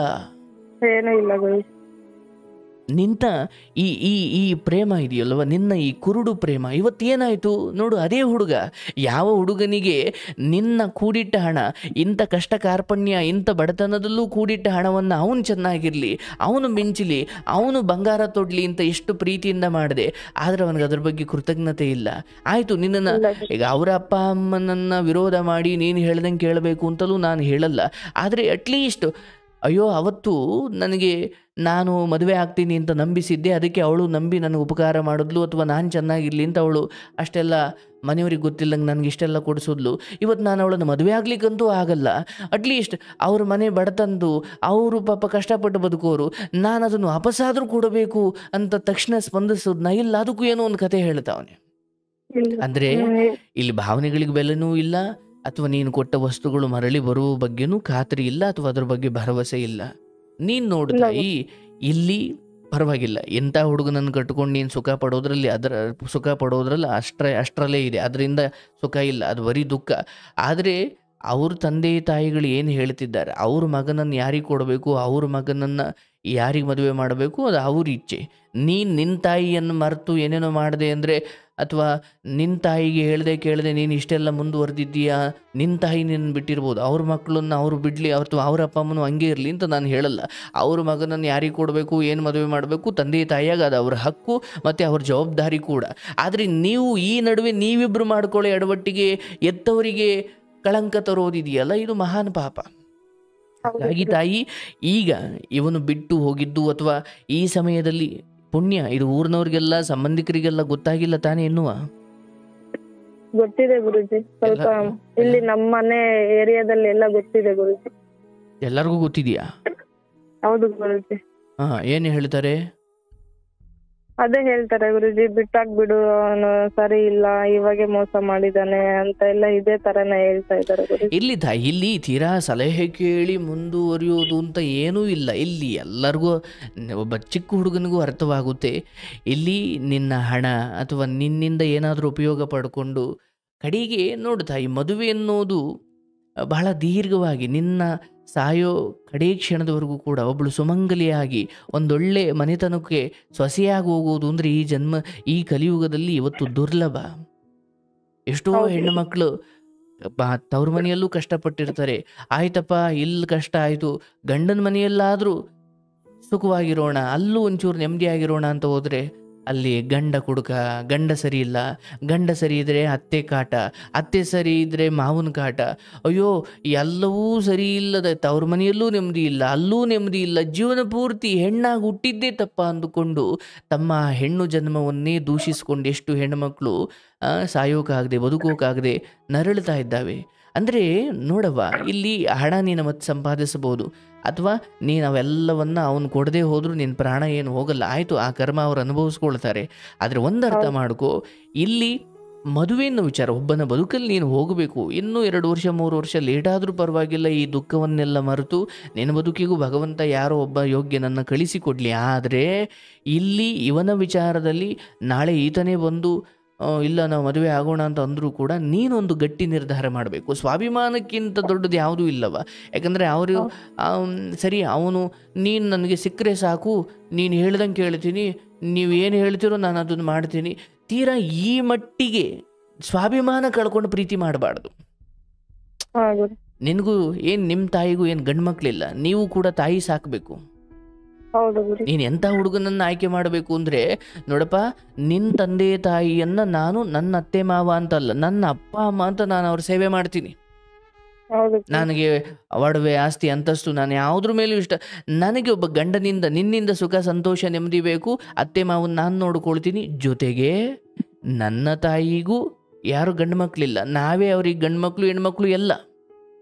ನಿಂತ ಈ ಈ ಈ ಪ್ರೇಮ ಇದೆಯಲ್ವ, ನಿನ್ನ ಈ ಕುರುಡು ಪ್ರೇಮ ಇವತ್ತೇನಾಯಿತು ನೋಡು. ಅದೇ ಹುಡುಗ, ಯಾವ ಹುಡುಗನಿಗೆ ನಿನ್ನ ಕೂಡಿಟ್ಟ ಹಣ, ಇಂಥ ಕಷ್ಟ ಕಾರ್ಪಣ್ಯ ಇಂಥ ಬಡತನದಲ್ಲೂ ಕೂಡಿಟ್ಟ ಹಣವನ್ನು ಅವನು ಚೆನ್ನಾಗಿರಲಿ, ಅವನು ಮಿಂಚಲಿ, ಅವನು ಬಂಗಾರ ತೊಡಲಿ ಅಂತ ಎಷ್ಟು ಪ್ರೀತಿಯಿಂದ ಮಾಡಿದೆ, ಆದರೆ ಅವನಿಗೆ ಅದ್ರ ಬಗ್ಗೆ ಕೃತಜ್ಞತೆ ಇಲ್ಲ. ಆಯಿತು, ನಿನ್ನನ್ನು ಈಗ ಅವರ ಅಪ್ಪ ಅಮ್ಮನನ್ನು ವಿರೋಧ ಮಾಡಿ ನೀನು ಹೇಳ್ದಂಗೆ ಕೇಳಬೇಕು ಅಂತಲೂ ನಾನು ಹೇಳಲ್ಲ, ಆದರೆ ಅಟ್ಲೀಸ್ಟ್ ಅಯ್ಯೋ ಅವತ್ತು ನನಗೆ ನಾನು ಮದುವೆ ಆಗ್ತೀನಿ ಅಂತ ನಂಬಿಸಿದ್ದೆ, ಅದಕ್ಕೆ ಅವಳು ನಂಬಿ ನನಗೆ ಉಪಕಾರ ಮಾಡಿದ್ಲು, ಅಥವಾ ನಾನು ಚೆನ್ನಾಗಿರಲಿ ಅಂತ ಅವಳು ಅಷ್ಟೆಲ್ಲ ಮನೆಯವ್ರಿಗೆ ಗೊತ್ತಿಲ್ಲಂಗೆ ನನಗೆ ಇಷ್ಟೆಲ್ಲ ಕೊಡಿಸಿದ್ಲು. ಇವತ್ತು ನಾನು ಅವಳನ್ನು ಮದುವೆ ಆಗ್ಲಿಕ್ಕಂತೂ ಆಗಲ್ಲ, ಅಟ್ಲೀಸ್ಟ್ ಅವ್ರ ಮನೆ ಬಡತಂದು ಅವರು ಪಾಪ ಕಷ್ಟಪಟ್ಟು ಬದುಕೋರು, ನಾನು ಅದನ್ನು ವಾಪಸ್ಸಾದರೂ ಕೊಡಬೇಕು ಅಂತ ತಕ್ಷಣ ಸ್ಪಂದಿಸೋದ್ನ ಇಲ್ಲ, ಅದಕ್ಕೂ ಏನೋ ಒಂದು ಕತೆ ಹೇಳ್ತಾವನೆ. ಅಂದರೆ ಇಲ್ಲಿ ಭಾವನೆಗಳಿಗೆ ಬೆಲೆನೂ ಇಲ್ಲ, ಅಥವಾ ನೀನು ಕೊಟ್ಟ ವಸ್ತುಗಳು ಮರಳಿ ಬರುವ ಬಗ್ಗೆನೂ ಖಾತ್ರಿ ಇಲ್ಲ, ಅಥವಾ ಅದ್ರ ಬಗ್ಗೆ ಭರವಸೆ ಇಲ್ಲ. ನೀನು ನೋಡ್ತಾಯಿ, ಇಲ್ಲಿ ಪರವಾಗಿಲ್ಲ, ಎಂಥ ಹುಡುಗನನ್ನು ಕಟ್ಕೊಂಡು ನೀನು ಸುಖ ಪಡೋದ್ರಲ್ಲಿ ಅಷ್ಟರಲ್ಲೇ ಇದೆ, ಅದರಿಂದ ಸುಖ ಇಲ್ಲ, ಅದು ಬರೀ ದುಃಖ. ಆದರೆ ಅವ್ರ ತಂದೆ ತಾಯಿಗಳು ಏನು ಹೇಳ್ತಿದ್ದಾರೆ, ಅವ್ರ ಮಗನನ್ನು ಯಾರಿಗೆ ಕೊಡಬೇಕು, ಅವ್ರ ಮಗನನ್ನು ಯಾರಿಗೆ ಮದುವೆ ಮಾಡಬೇಕು, ಅದು ಅವ್ರ ಇಚ್ಛೆ. ನೀನು ನಿನ್ನ ತಾಯಿಯನ್ನು ಮರೆತು ಏನೇನೋ ಮಾಡಿದೆ ಅಂದರೆ, ಅಥವಾ ನಿನ್ನ ತಾಯಿಗೆ ಹೇಳ್ದೆ ಕೇಳದೆ ನೀನು ಇಷ್ಟೆಲ್ಲ ಮುಂದುವರೆದಿದ್ದೀಯಾ, ನಿನ್ನ ತಾಯಿ ನಿನ್ನ ಬಿಟ್ಟಿರ್ಬೋದು, ಅವ್ರ ಮಕ್ಕಳನ್ನು ಅವರು ಬಿಡಲಿ, ಅಥವಾ ಅವ್ರ ಅಪ್ಪ ಅಮ್ಮನೂ ಹಂಗೆ ಇರಲಿ ಅಂತ ನಾನು ಹೇಳಲ್ಲ. ಅವ್ರ ಮಗನನ್ನು ಯಾರಿಗೆ ಕೊಡಬೇಕು, ಏನು ಮದುವೆ ಮಾಡಬೇಕು, ತಂದೆ ತಾಯಿಯಾಗ ಅದು ಅವ್ರ ಹಕ್ಕು ಮತ್ತು ಅವ್ರ ಜವಾಬ್ದಾರಿ ಕೂಡ. ಆದರೆ ನೀವು ಈ ನಡುವೆ ನೀವಿಬ್ಬರು ಮಾಡ್ಕೊಳ್ಳೋ ಎಡವಟ್ಟಿಗೆ ಎತ್ತವರಿಗೆ ಕಳಂಕ ತರೋದಿದೆಯಲ್ಲ, ಇದು ಮಹಾನ್ ಪಾಪ. ಹಾಗಾಗಿ ತಾಯಿ, ಈಗ ಇವನು ಬಿಟ್ಟು ಹೋಗಿದ್ದು ಅಥವಾ ಈ ಸಮಯದಲ್ಲಿ ಪುಣ್ಯ ಇದು ಊರಿನವ್ರಿಗೆಲ್ಲ ಸಂಬಂಧಿಕರಿಗೆಲ್ಲ ಗೊತ್ತಾಗಿಲ್ಲ ತಾನೇ ಎನ್ನುವ? ಗೊತ್ತಿದೆ ಗುರುಜಿ, ಸ್ವಲ್ಪ ಇಲ್ಲಿ ನಮ್ಮ ಮನೆ ಏರಿಯಾದಲ್ಲಿ ಎಲ್ಲ ಗೊತ್ತಿದೆ ಗುರುಜಿ. ಎಲ್ಲರಿಗೂ ಗೊತ್ತಿದೆಯಾ? ಹೌದು ಗುರುಜಿ. ಏನು ಹೇಳ್ತಾರೆ? ಅದೇ ಹೇಳ್ತಾರೆ ಗುರುಜಿ, ಬಿಟ್ಟಾಕ್ಬಿಡು, ಅವನು ಸರಿ ಇಲ್ಲ, ಇವಾಗೆ ಮೋಸ ಮಾಡಿದಾನೆ ಅಂತ ಎಲ್ಲ ಇದೇ ತರನೇ ಹೇಳ್ತಾ ಇದ್ದಾರೆ ಗುರುಜಿ. ಇಲ್ಲಿ ಇಲ್ಲಿ ತೀರಾ ಸಲಹೆ ಕೇಳಿ ಮುಂದುವರಿಯೋದು ಅಂತ ಏನೂ ಇಲ್ಲ. ಇಲ್ಲಿ ಎಲ್ಲರಿಗೂ, ಒಬ್ಬ ಚಿಕ್ಕ ಹುಡುಗನಿಗೂ ಅರ್ಥವಾಗುತ್ತೆ. ಇಲ್ಲಿ ನಿನ್ನ ಹಣ ಅಥವಾ ನಿನ್ನಿಂದ ಏನಾದರೂ ಉಪಯೋಗ ಪಡ್ಕೊಂಡು ಕಡೆಗೆ ನೋಡ್ತಾ ಈ ಮದುವೆ ಅನ್ನೋದು ಬಹಳ ದೀರ್ಘವಾಗಿ ನಿನ್ನ ಸಾಯೋ ಕಡೇ ಕ್ಷಣದವರೆಗೂ ಕೂಡ ಒಬ್ಬಳು ಸುಮಂಗಲಿಯಾಗಿ ಒಂದೊಳ್ಳೆ ಮನೆತನಕ್ಕೆ ಸೊಸೆಯಾಗಿ ಹೋಗುವುದು ಅಂದರೆ ಈ ಕಲಿಯುಗದಲ್ಲಿ ಇವತ್ತು ದುರ್ಲಭ. ಎಷ್ಟೋ ಹೆಣ್ಣು ಮಕ್ಕಳು ತವ್ರ ಮನೆಯಲ್ಲೂ ಕಷ್ಟಪಟ್ಟಿರ್ತಾರೆ. ಆಯ್ತಪ್ಪ, ಇಲ್ಲಿ ಕಷ್ಟ ಆಯಿತು, ಗಂಡನ ಮನೆಯಲ್ಲಾದರೂ ಸುಖವಾಗಿರೋಣ, ಅಲ್ಲೂ ಒಂಚೂರು ನೆಮ್ಮದಿಯಾಗಿರೋಣ ಅಂತ ಹೋದರೆ ಅಲ್ಲಿ ಗಂಡ ಕುಡುಕ, ಗಂಡ ಸರಿ ಇಲ್ಲ, ಗಂಡ ಸರಿ ಇದ್ದರೆ ಅತ್ತೆ ಕಾಟ, ಅತ್ತೆ ಸರಿ ಇದ್ದರೆ ಮಾವನ ಕಾಟ. ಅಯ್ಯೋ, ಎಲ್ಲವೂ ಸರಿ ಇಲ್ಲದ ತವ್ರ ಮನೆಯಲ್ಲೂ ನೆಮ್ಮದಿ ಇಲ್ಲ, ಅಲ್ಲೂ ನೆಮ್ಮದಿ ಇಲ್ಲ. ಜೀವನ ಪೂರ್ತಿ ಹೆಣ್ಣಾಗಿ ಹುಟ್ಟಿದ್ದೇ ತಪ್ಪ ಅಂದುಕೊಂಡು ತಮ್ಮ ಹೆಣ್ಣು ಜನ್ಮವನ್ನೇ ದೂಷಿಸ್ಕೊಂಡು ಎಷ್ಟು ಹೆಣ್ಣುಮಕ್ಕಳು ಸಾಯೋಕ್ಕಾಗದೆ ಬದುಕೋಕ್ಕಾಗದೆ ನರಳ್ತಾ ಇದ್ದಾವೆ. ಅಂದರೆ ನೋಡವ್ವ, ಇಲ್ಲಿ ಹಣ ನೀನು ಮತ್ತೆ ಸಂಪಾದಿಸಬಹುದು, ಅಥವಾ ನೀನು ಅವೆಲ್ಲವನ್ನು ಅವನು ಕೊಡದೆ ಹೋದರೂ ನಿನ್ನ ಪ್ರಾಣ ಏನು ಹೋಗಲ್ಲ. ಆಯಿತು, ಆ ಕರ್ಮ ಅವ್ರು ಅನುಭವಿಸ್ಕೊಳ್ತಾರೆ. ಆದರೆ ಒಂದು ಅರ್ಥ ಮಾಡ್ಕೋ, ಇಲ್ಲಿ ಮದುವೆ ಅನ್ನೋ ವಿಚಾರ, ಒಬ್ಬನ ಬದುಕಲ್ಲಿ ನೀನು ಹೋಗಬೇಕು. ಇನ್ನೂ 2 ವರ್ಷ 3 ವರ್ಷ ಲೇಟ್ ಆದರೂ ಪರವಾಗಿಲ್ಲ, ಈ ದುಃಖವನ್ನೆಲ್ಲ ಮರೆತು ನಿನ್ನ ಬದುಕಿಗೂ ಭಗವಂತ ಯಾರೋ ಒಬ್ಬ ಯೋಗ್ಯನನ್ನು ಕಳಿಸಿಕೊಡ್ಲಿ. ಆದರೆ ಇಲ್ಲಿ ಇವನ ವಿಚಾರದಲ್ಲಿ ನಾಳೆ ಈತನೇ ಬಂದು ಇಲ್ಲ ನಾವು ಮದುವೆ ಆಗೋಣ ಅಂತ ಅಂದರೂ ಕೂಡ ನೀನೊಂದು ಗಟ್ಟಿ ನಿರ್ಧಾರ ಮಾಡಬೇಕು. ಸ್ವಾಭಿಮಾನಕ್ಕಿಂತ ದೊಡ್ಡದು ಯಾವುದೂ ಇಲ್ಲವ. ಯಾಕಂದರೆ ಅವರು ಸರಿ, ಅವನು ನೀನು ನನಗೆ ಸಿಕ್ಕರೆ ಸಾಕು, ನೀನು ಹೇಳ್ದಂಗೆ ಕೇಳ್ತೀನಿ, ನೀವು ಏನು ಹೇಳ್ತೀರೋ ನಾನು ಅದನ್ನು ಮಾಡ್ತೀನಿ, ತೀರಾ ಈ ಮಟ್ಟಿಗೆ ಸ್ವಾಭಿಮಾನ ಕಳ್ಕೊಂಡು ಪ್ರೀತಿ ಮಾಡಬಾರ್ದು. ನಿನಗೂ ಏನು, ನಿಮ್ಮ ತಾಯಿಗೂ ಏನು ಗಂಡು ಮಕ್ಕಳಿಲ್ಲ, ನೀವು ಕೂಡ ತಾಯಿ ಸಾಕಬೇಕು. ನೀನು ಎಂಥ ಹುಡುಗನನ್ನು ಆಯ್ಕೆ ಮಾಡಬೇಕು ಅಂದರೆ, ನೋಡಪ್ಪ, ನಿನ್ನ ತಂದೆ ತಾಯಿಯನ್ನು ನಾನು ನನ್ನ ಅತ್ತೆ ಮಾವ ಅಂತಲ್ಲ, ನನ್ನ ಅಪ್ಪ ಅಮ್ಮ ಅಂತ ನಾನು ಅವ್ರ ಸೇವೆ ಮಾಡ್ತೀನಿ. ನನಗೆ ಒಡವೆ ಆಸ್ತಿ ಅಂತಸ್ತು ನಾನು ಯಾವುದ್ರ ಮೇಲೂ ಇಷ್ಟ. ನನಗೆ ಒಬ್ಬ ಗಂಡನಿಂದ ನಿನ್ನಿಂದ ಸುಖ ಸಂತೋಷ ನೆಮ್ಮದಿ ಬೇಕು. ಅತ್ತೆ ಮಾವನ್ನ ನಾನು ನೋಡ್ಕೊಳ್ತೀನಿ. ಜೊತೆಗೆ ನನ್ನ ತಾಯಿಗೂ ಯಾರು ಗಂಡು ಮಕ್ಕಳಿಲ್ಲ, ನಾವೇ ಅವ್ರಿಗೆ ಗಂಡು ಮಕ್ಕಳು ಹೆಣ್ಮಕ್ಳು ಎಲ್ಲ.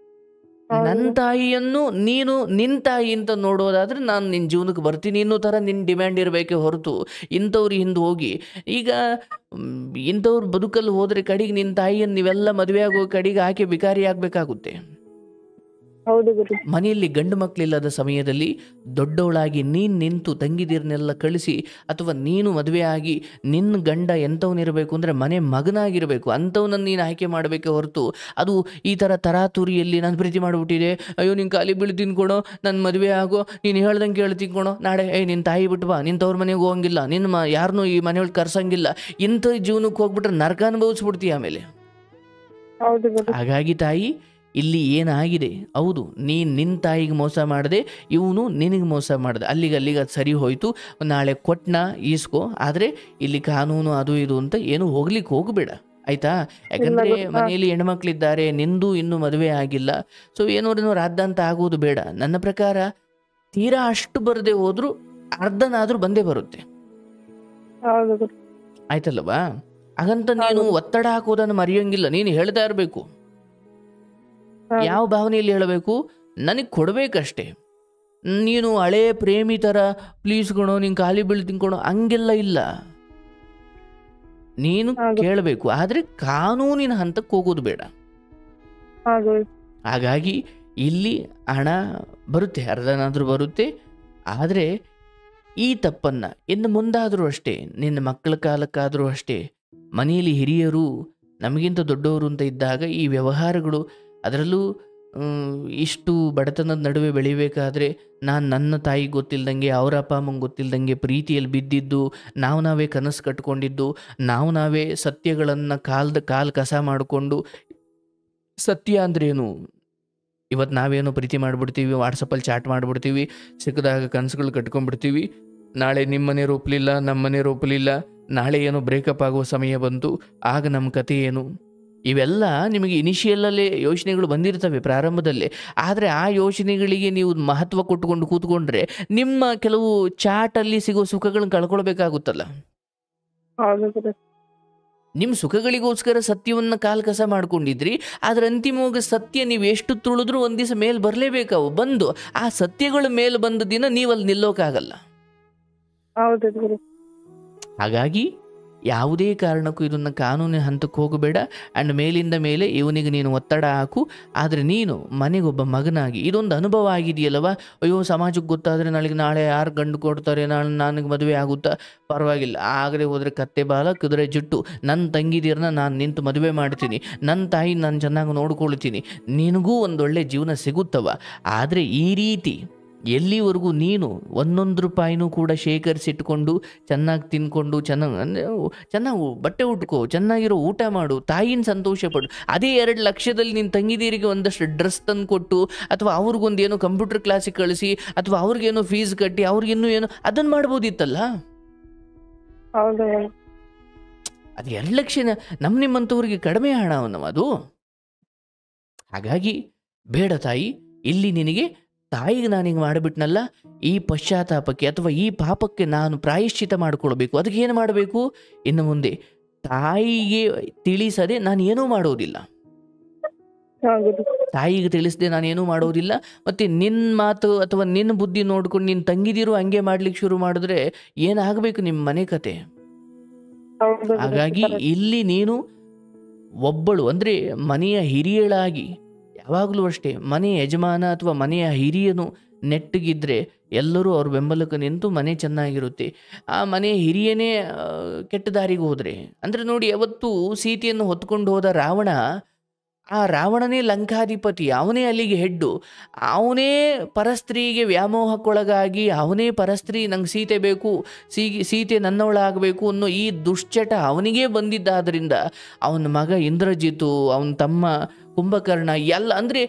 ನನ್ನ ತಾಯಿಯನ್ನು ನೀನು ನಿನ್ನ ತಾಯಿ ಅಂತ ನೋಡೋದಾದ್ರೆ ನಾನು ನಿನ್ನ ಜೀವನಕ್ಕೆ ಬರ್ತೀನಿ ಇನ್ನೂ ಥರ ನಿನ್ನ ಡಿಮ್ಯಾಂಡ್ ಇರಬೇಕೆ ಹೊರತು ಇಂಥವ್ರು ಹಿಂದೆ ಹೋಗಿ ಈಗ ಇಂಥವ್ರು ಬದುಕಲ್ಲಿ ಹೋದರೆ ಕಡೆಗೆ ನಿನ್ನ ತಾಯಿಯನ್ನು ನೀವೆಲ್ಲ ಮದುವೆ ಆಗೋ ಕಡೆಗೆ ಆಕೆ ಬಿಕಾರಿ ಆಗಬೇಕಾಗುತ್ತೆ. ಮನೆಯಲ್ಲಿ ಗಂಡು ಮಕ್ಕಳಿಲ್ಲದ ಸಮಯದಲ್ಲಿ ದೊಡ್ಡವಳಾಗಿ ನೀನು ನಿಂತು ತಂಗಿದಿರನ್ನೆಲ್ಲ ಕಳಿಸಿ, ಅಥವಾ ನೀನು ಮದುವೆ ಆಗಿ ನಿನ್ನ ಗಂಡ ಎಂಥವನಿರಬೇಕು ಅಂದರೆ ಮನೆ ಮಗನಾಗಿರಬೇಕು, ಅಂಥವನನ್ನು ನೀನು ಆಯ್ಕೆ ಮಾಡಬೇಕೆ ಹೊರತು ಅದು ಈ ಥರ ತರಾತುರಿಯಲ್ಲಿ ನಾನು ಪ್ರೀತಿ ಮಾಡಿಬಿಟ್ಟಿದೆ, ಅಯ್ಯೋ ನಿನ್ನ ಕಾಲಿ ಬೀಳು ತಿನ್ಕೊಳೋ, ನನ್ನ ಮದುವೆ ಆಗೋ, ನೀನು ಹೇಳ್ದಂಗೆ ಕೇಳಿ ತಿನ್ಕೊಳೋ, ನಾಳೆ ನಿನ್ನ ತಾಯಿ ಬಿಟ್ಟು ಬಾ, ನಿನ್ನ ತವ್ರ ಮನೆಗೆ ಹೋಗಂಗಿಲ್ಲ, ನಿನ್ನ ಯಾರನ್ನೂ ಈ ಮನೆಯೊಳಗೆ ಕರ್ಸಂಗಿಲ್ಲ, ಇಂಥ ಜೀವನಕ್ಕೆ ಹೋಗ್ಬಿಟ್ರೆ ನರಕ ಅನುಭವಿಸ್ಬಿಡ್ತೀಯ ಆಮೇಲೆ. ಹಾಗಾಗಿ ತಾಯಿ, ಇಲ್ಲಿ ಏನಾಗಿದೆ, ಹೌದು ನೀನು ನಿನ್ನ ತಾಯಿಗೆ ಮೋಸ ಮಾಡಿದೆ, ಇವನು ನಿನಗೆ ಮೋಸ ಮಾಡಿದೆ, ಅಲ್ಲಿಗೆ ಅದು ಸರಿ ಹೋಯಿತು, ನಾಳೆ ಕೊಟ್ಟನ ಈಸ್ಕೋ. ಆದರೆ ಇಲ್ಲಿ ಕಾನೂನು ಅದು ಇದು ಅಂತ ಏನು ಹೋಗ್ಲಿಕ್ಕೆ ಹೋಗಬೇಡ, ಆಯಿತಾ? ಯಾಕಂದರೆ ಮನೆಯಲ್ಲಿ ಹೆಣ್ಮಕ್ಳಿದ್ದಾರೆ, ನಿಂದು ಇನ್ನೂ ಮದುವೆ ಆಗಿಲ್ಲ. ಸೊ ಏನೋ ರಾದ್ದಾಂತ ಆಗೋದು ಬೇಡ. ನನ್ನ ಪ್ರಕಾರ ತೀರಾ ಅಷ್ಟು ಬರದೆ ಹೋದರೂ ಅರ್ಧನಾದರೂ ಬಂದೇ ಬರುತ್ತೆ, ಆಯ್ತಲ್ಲವಾ? ಹಾಗಂತ ನೀನು ಒತ್ತಡ ಹಾಕೋದನ್ನು ಮರೆಯೋಂಗಿಲ್ಲ. ನೀನು ಹೇಳ್ತಾ ಇರಬೇಕು. ಯಾವ ಭಾವನೆಯಲ್ಲಿ ಹೇಳಬೇಕು? ನನಗೆ ಕೊಡಬೇಕಷ್ಟೇ. ನೀನು ಹಳೇ ಪ್ರೇಮಿ ಥರ ಪ್ಲೀಸ್ ಕಣೋ, ನೀನು ಖಾಲಿ ಬೀಳು ತಿನ್ಕೊಳೋ ಹಂಗೆಲ್ಲ ಇಲ್ಲ. ನೀನು ಕೇಳಬೇಕು, ಆದರೆ ಕಾನೂನಿನ ಹಂತಕ್ಕೆ ಹೋಗೋದು ಬೇಡ. ಹಾಗಾಗಿ ಇಲ್ಲಿ ಹಣ ಬರುತ್ತೆ, ಅರ್ಧನಾದರೂ ಬರುತ್ತೆ. ಆದರೆ ಈ ತಪ್ಪನ್ನು ಇನ್ನು ಮುಂದಾದರೂ ಅಷ್ಟೇ, ನಿನ್ನ ಮಕ್ಕಳ ಕಾಲಕ್ಕಾದರೂ ಅಷ್ಟೇ, ಮನೆಯಲ್ಲಿ ಹಿರಿಯರು ನಮಗಿಂತ ದೊಡ್ಡವರು ಅಂತ ಇದ್ದಾಗ ಈ ವ್ಯವಹಾರಗಳು, ಅದರಲ್ಲೂ ಇಷ್ಟು ಬಡತನದ ನಡುವೆ ಬೆಳಿಬೇಕಾದ್ರೆ ನನ್ನ ತಾಯಿಗೆ ಗೊತ್ತಿಲ್ದಂಗೆ, ಅವರ ಅಪ್ಪ ಅಮ್ಮಂಗೆ ಗೊತ್ತಿಲ್ದಂಗೆ ಪ್ರೀತಿಯಲ್ಲಿ ಬಿದ್ದಿದ್ದು, ನಾವೇ ಕನಸು ಕಟ್ಕೊಂಡಿದ್ದು, ನಾವೇ ಸತ್ಯಗಳನ್ನು ಕಾಲು ಕಸ ಮಾಡಿಕೊಂಡು, ಸತ್ಯ ಅಂದ್ರೇನು, ಇವತ್ತು ನಾವೇನೋ ಪ್ರೀತಿ ಮಾಡಿಬಿಡ್ತೀವಿ, ವಾಟ್ಸಪ್ಪಲ್ಲಿ ಚಾಟ್ ಮಾಡಿಬಿಡ್ತೀವಿ, ಸಿಕ್ಕದಾಗ ಕನಸುಗಳು ಕಟ್ಕೊಂಡ್ಬಿಡ್ತೀವಿ, ನಾಳೆ ನಿಮ್ಮ ಮನೆಯವ್ರು ಒಪ್ಪಲಿಲ್ಲ, ನಮ್ಮ ಮನೆಯವ್ರು ಒಪ್ಪಲಿಲ್ಲ, ನಾಳೆ ಏನೋ ಬ್ರೇಕಪ್ ಆಗುವ ಸಮಯ ಬಂತು, ಆಗ ನಮ್ಮ ಕತೆ ಏನು? ಇವೆಲ್ಲ ನಿಮಗೆ ಇನಿಷಿಯಲಲ್ಲೇ ಯೋಚನೆಗಳು ಬಂದಿರ್ತವೆ ಪ್ರಾರಂಭದಲ್ಲೇ. ಆದರೆ ಆ ಯೋಚನೆಗಳಿಗೆ ನೀವು ಮಹತ್ವ ಕೊಟ್ಟುಕೊಂಡು ಕೂತ್ಕೊಂಡ್ರೆ ನಿಮ್ಮ ಕೆಲವು ಚಾಟಲ್ಲಿ ಸಿಗೋ ಸುಖಗಳನ್ನ ಕಳ್ಕೊಳ್ಬೇಕಾಗುತ್ತಲ್ಲ. ನಿಮ್ಮ ಸುಖಗಳಿಗೋಸ್ಕರ ಸತ್ಯವನ್ನು ಕಾಲ್ಕಸ ಮಾಡ್ಕೊಂಡಿದ್ರಿ. ಆದರೆ ಅಂತಿಮವಾಗಿ ಸತ್ಯ ನೀವು ಎಷ್ಟು ತುಳಿದ್ರೂ ಒಂದು ದಿವಸ ಮೇಲೆ ಬರಲೇಬೇಕಾವು. ಬಂದು ಆ ಸತ್ಯಗಳ ಮೇಲೆ ಬಂದ ದಿನ ನೀವು ಅಲ್ಲಿ ನಿಲ್ಲೋಕ್ಕಾಗಲ್ಲ. ಹೌದು ಗುರು. ಹಾಗಾಗಿ ಯಾವುದೇ ಕಾರಣಕ್ಕೂ ಇದನ್ನು ಕಾನೂನಿನ ಹಂತಕ್ಕೆ ಹೋಗಬೇಡ. ಆ್ಯಂಡ್ ಮೇಲಿಂದ ಮೇಲೆ ಇವನಿಗೆ ನೀನು ಒತ್ತಡ ಹಾಕು. ಆದರೆ ನೀನು ಮನೆಗೊಬ್ಬ ಮಗನಾಗಿ ಇದೊಂದು ಅನುಭವ ಆಗಿದೆಯಲ್ಲವ, ಅಯ್ಯೋ ಸಮಾಜಕ್ಕೆ ಗೊತ್ತಾದರೆ ನಾಳೆ ಯಾರು ಗಂಡು ಕೊಡ್ತಾರೆ, ನನಗೆ ಮದುವೆ ಆಗುತ್ತಾ, ಪರವಾಗಿಲ್ಲ, ಆಗದೆ ಹೋದರೆ ಕತ್ತೆ ಬಾಲ ಕುದುರೆ ಜುಟ್ಟು, ನನ್ನ ತಂಗಿದಿರನ್ನ ನಾನು ನಿಂತು ಮದುವೆ ಮಾಡ್ತೀನಿ, ನನ್ನ ತಾಯಿ ನಾನು ಚೆನ್ನಾಗಿ ನೋಡ್ಕೊಳ್ತೀನಿ, ನಿನಗೂ ಒಂದೊಳ್ಳೆ ಜೀವನ ಸಿಗುತ್ತವ. ಆದರೆ ಈ ರೀತಿ ಎಲ್ಲಿವರೆಗೂ ನೀನು 1 ರೂಪಾಯಿನೂ ಕೂಡ ಶೇಖರಿಸಿಟ್ಕೊಂಡು ಚೆನ್ನಾಗಿ ತಿನ್ಕೊಂಡು ಚೆನ್ನಾಗಿ ಬಟ್ಟೆ ಉಟ್ಕೋ, ಚೆನ್ನಾಗಿರೋ ಊಟ ಮಾಡು, ತಾಯಿನ ಸಂತೋಷ ಪಡು. ಅದೇ 2 ಲಕ್ಷದಲ್ಲಿ ನಿನ್ನ ತಂಗಿದೀರಿಗೆ ಒಂದಷ್ಟು ಡ್ರೆಸ್ ತಂದು ಕೊಟ್ಟು, ಅಥವಾ ಅವ್ರಿಗೊಂದೇನೋ ಕಂಪ್ಯೂಟರ್ ಕ್ಲಾಸಿಗೆ ಕಳಿಸಿ, ಅಥವಾ ಅವ್ರಿಗೇನೋ ಫೀಸ್ ಕಟ್ಟಿ, ಅವ್ರಿಗಿನ್ನೂ ಏನೋ ಅದನ್ನು ಮಾಡ್ಬೋದಿತ್ತಲ್ಲ. ಹೌದು ಅದು 2 ಲಕ್ಷ ನಿಮ್ಮಂಥವ್ರಿಗೆ ಕಡಿಮೆ ಹಣ ಅದು. ಹಾಗಾಗಿ ಬೇಡ ತಾಯಿ, ಇಲ್ಲಿ ನಿನಗೆ ತಾಯಿಗೆ ನಾನೀಗ ಮಾಡಿಬಿಟ್ನಲ್ಲ, ಈ ಪಶ್ಚಾತ್ತಾಪಕ್ಕೆ ಅಥವಾ ಈ ಪಾಪಕ್ಕೆ ನಾನು ಪ್ರಾಯಶ್ಚಿತ ಮಾಡಿಕೊಳ್ಬೇಕು. ಅದಕ್ಕೆ ಏನು ಮಾಡಬೇಕು? ಇನ್ನು ಮುಂದೆ ತಾಯಿಗೆ ತಿಳಿಸದೆ ನಾನು ಏನೂ ಮಾಡೋದಿಲ್ಲ. ತಾಯಿಗೆ ತಿಳಿಸದೆ ನಾನೇನೂ ಮಾಡೋದಿಲ್ಲ. ಮತ್ತು ನಿನ್ನ ಮಾತು ಅಥವಾ ನಿನ್ನ ಬುದ್ಧಿ ನೋಡ್ಕೊಂಡು ನಿನ್ನ ತಂಗಿದಿರು ಹಂಗೆ ಮಾಡ್ಲಿಕ್ಕೆ ಶುರು ಮಾಡಿದ್ರೆ ಏನಾಗಬೇಕು ನಿಮ್ಮ ಮನೆ ಕತೆ? ಹಾಗಾಗಿ ಇಲ್ಲಿ ನೀನು ಒಬ್ಬಳು ಅಂದರೆ ಮನೆಯ ಹಿರಿಯಳಾಗಿ, ಯಾವಾಗಲೂ ಅಷ್ಟೇ ಮನೆಯ ಯಜಮಾನ ಅಥವಾ ಮನೆಯ ಹಿರಿಯನು ನೆಟ್ಟಗಿದ್ದರೆ ಎಲ್ಲರೂ ಅವ್ರ ಬೆಂಬಲಕ್ಕೆ ನಿಂತು ಮನೆ ಚೆನ್ನಾಗಿರುತ್ತೆ. ಆ ಮನೆಯ ಹಿರಿಯನೇ ಕೆಟ್ಟ ದಾರಿಗೆ ಹೋದರೆ, ಅಂದರೆ ನೋಡಿ, ಯಾವತ್ತೂ ಸೀತೆಯನ್ನು ಹೊತ್ಕೊಂಡು ಹೋದ ರಾವಣ, ಆ ರಾವಣನೇ ಲಂಕಾಧಿಪತಿ, ಅವನೇ ಅಲ್ಲಿಗೆ ಹೆಡ್ಡು, ಅವನೇ ಪರಸ್ತ್ರೀಗೆ ವ್ಯಾಮೋಹಕ್ಕೊಳಗಾಗಿ, ಅವನೇ ಪರಸ್ತ್ರೀ ನಂಗೆ ಸೀತೆ ಬೇಕು, ಸೀತೆ ನನ್ನವಳಾಗಬೇಕು ಅನ್ನೋ ಈ ದುಶ್ಚಟ ಅವನಿಗೇ ಬಂದಿದ್ದಾದ್ದರಿಂದ ಅವನ ಮಗ ಇಂದ್ರಜಿತು, ಅವನ ತಮ್ಮ ಕುಂಭಕರ್ಣ ಎಲ್ಲ, ಅಂದರೆ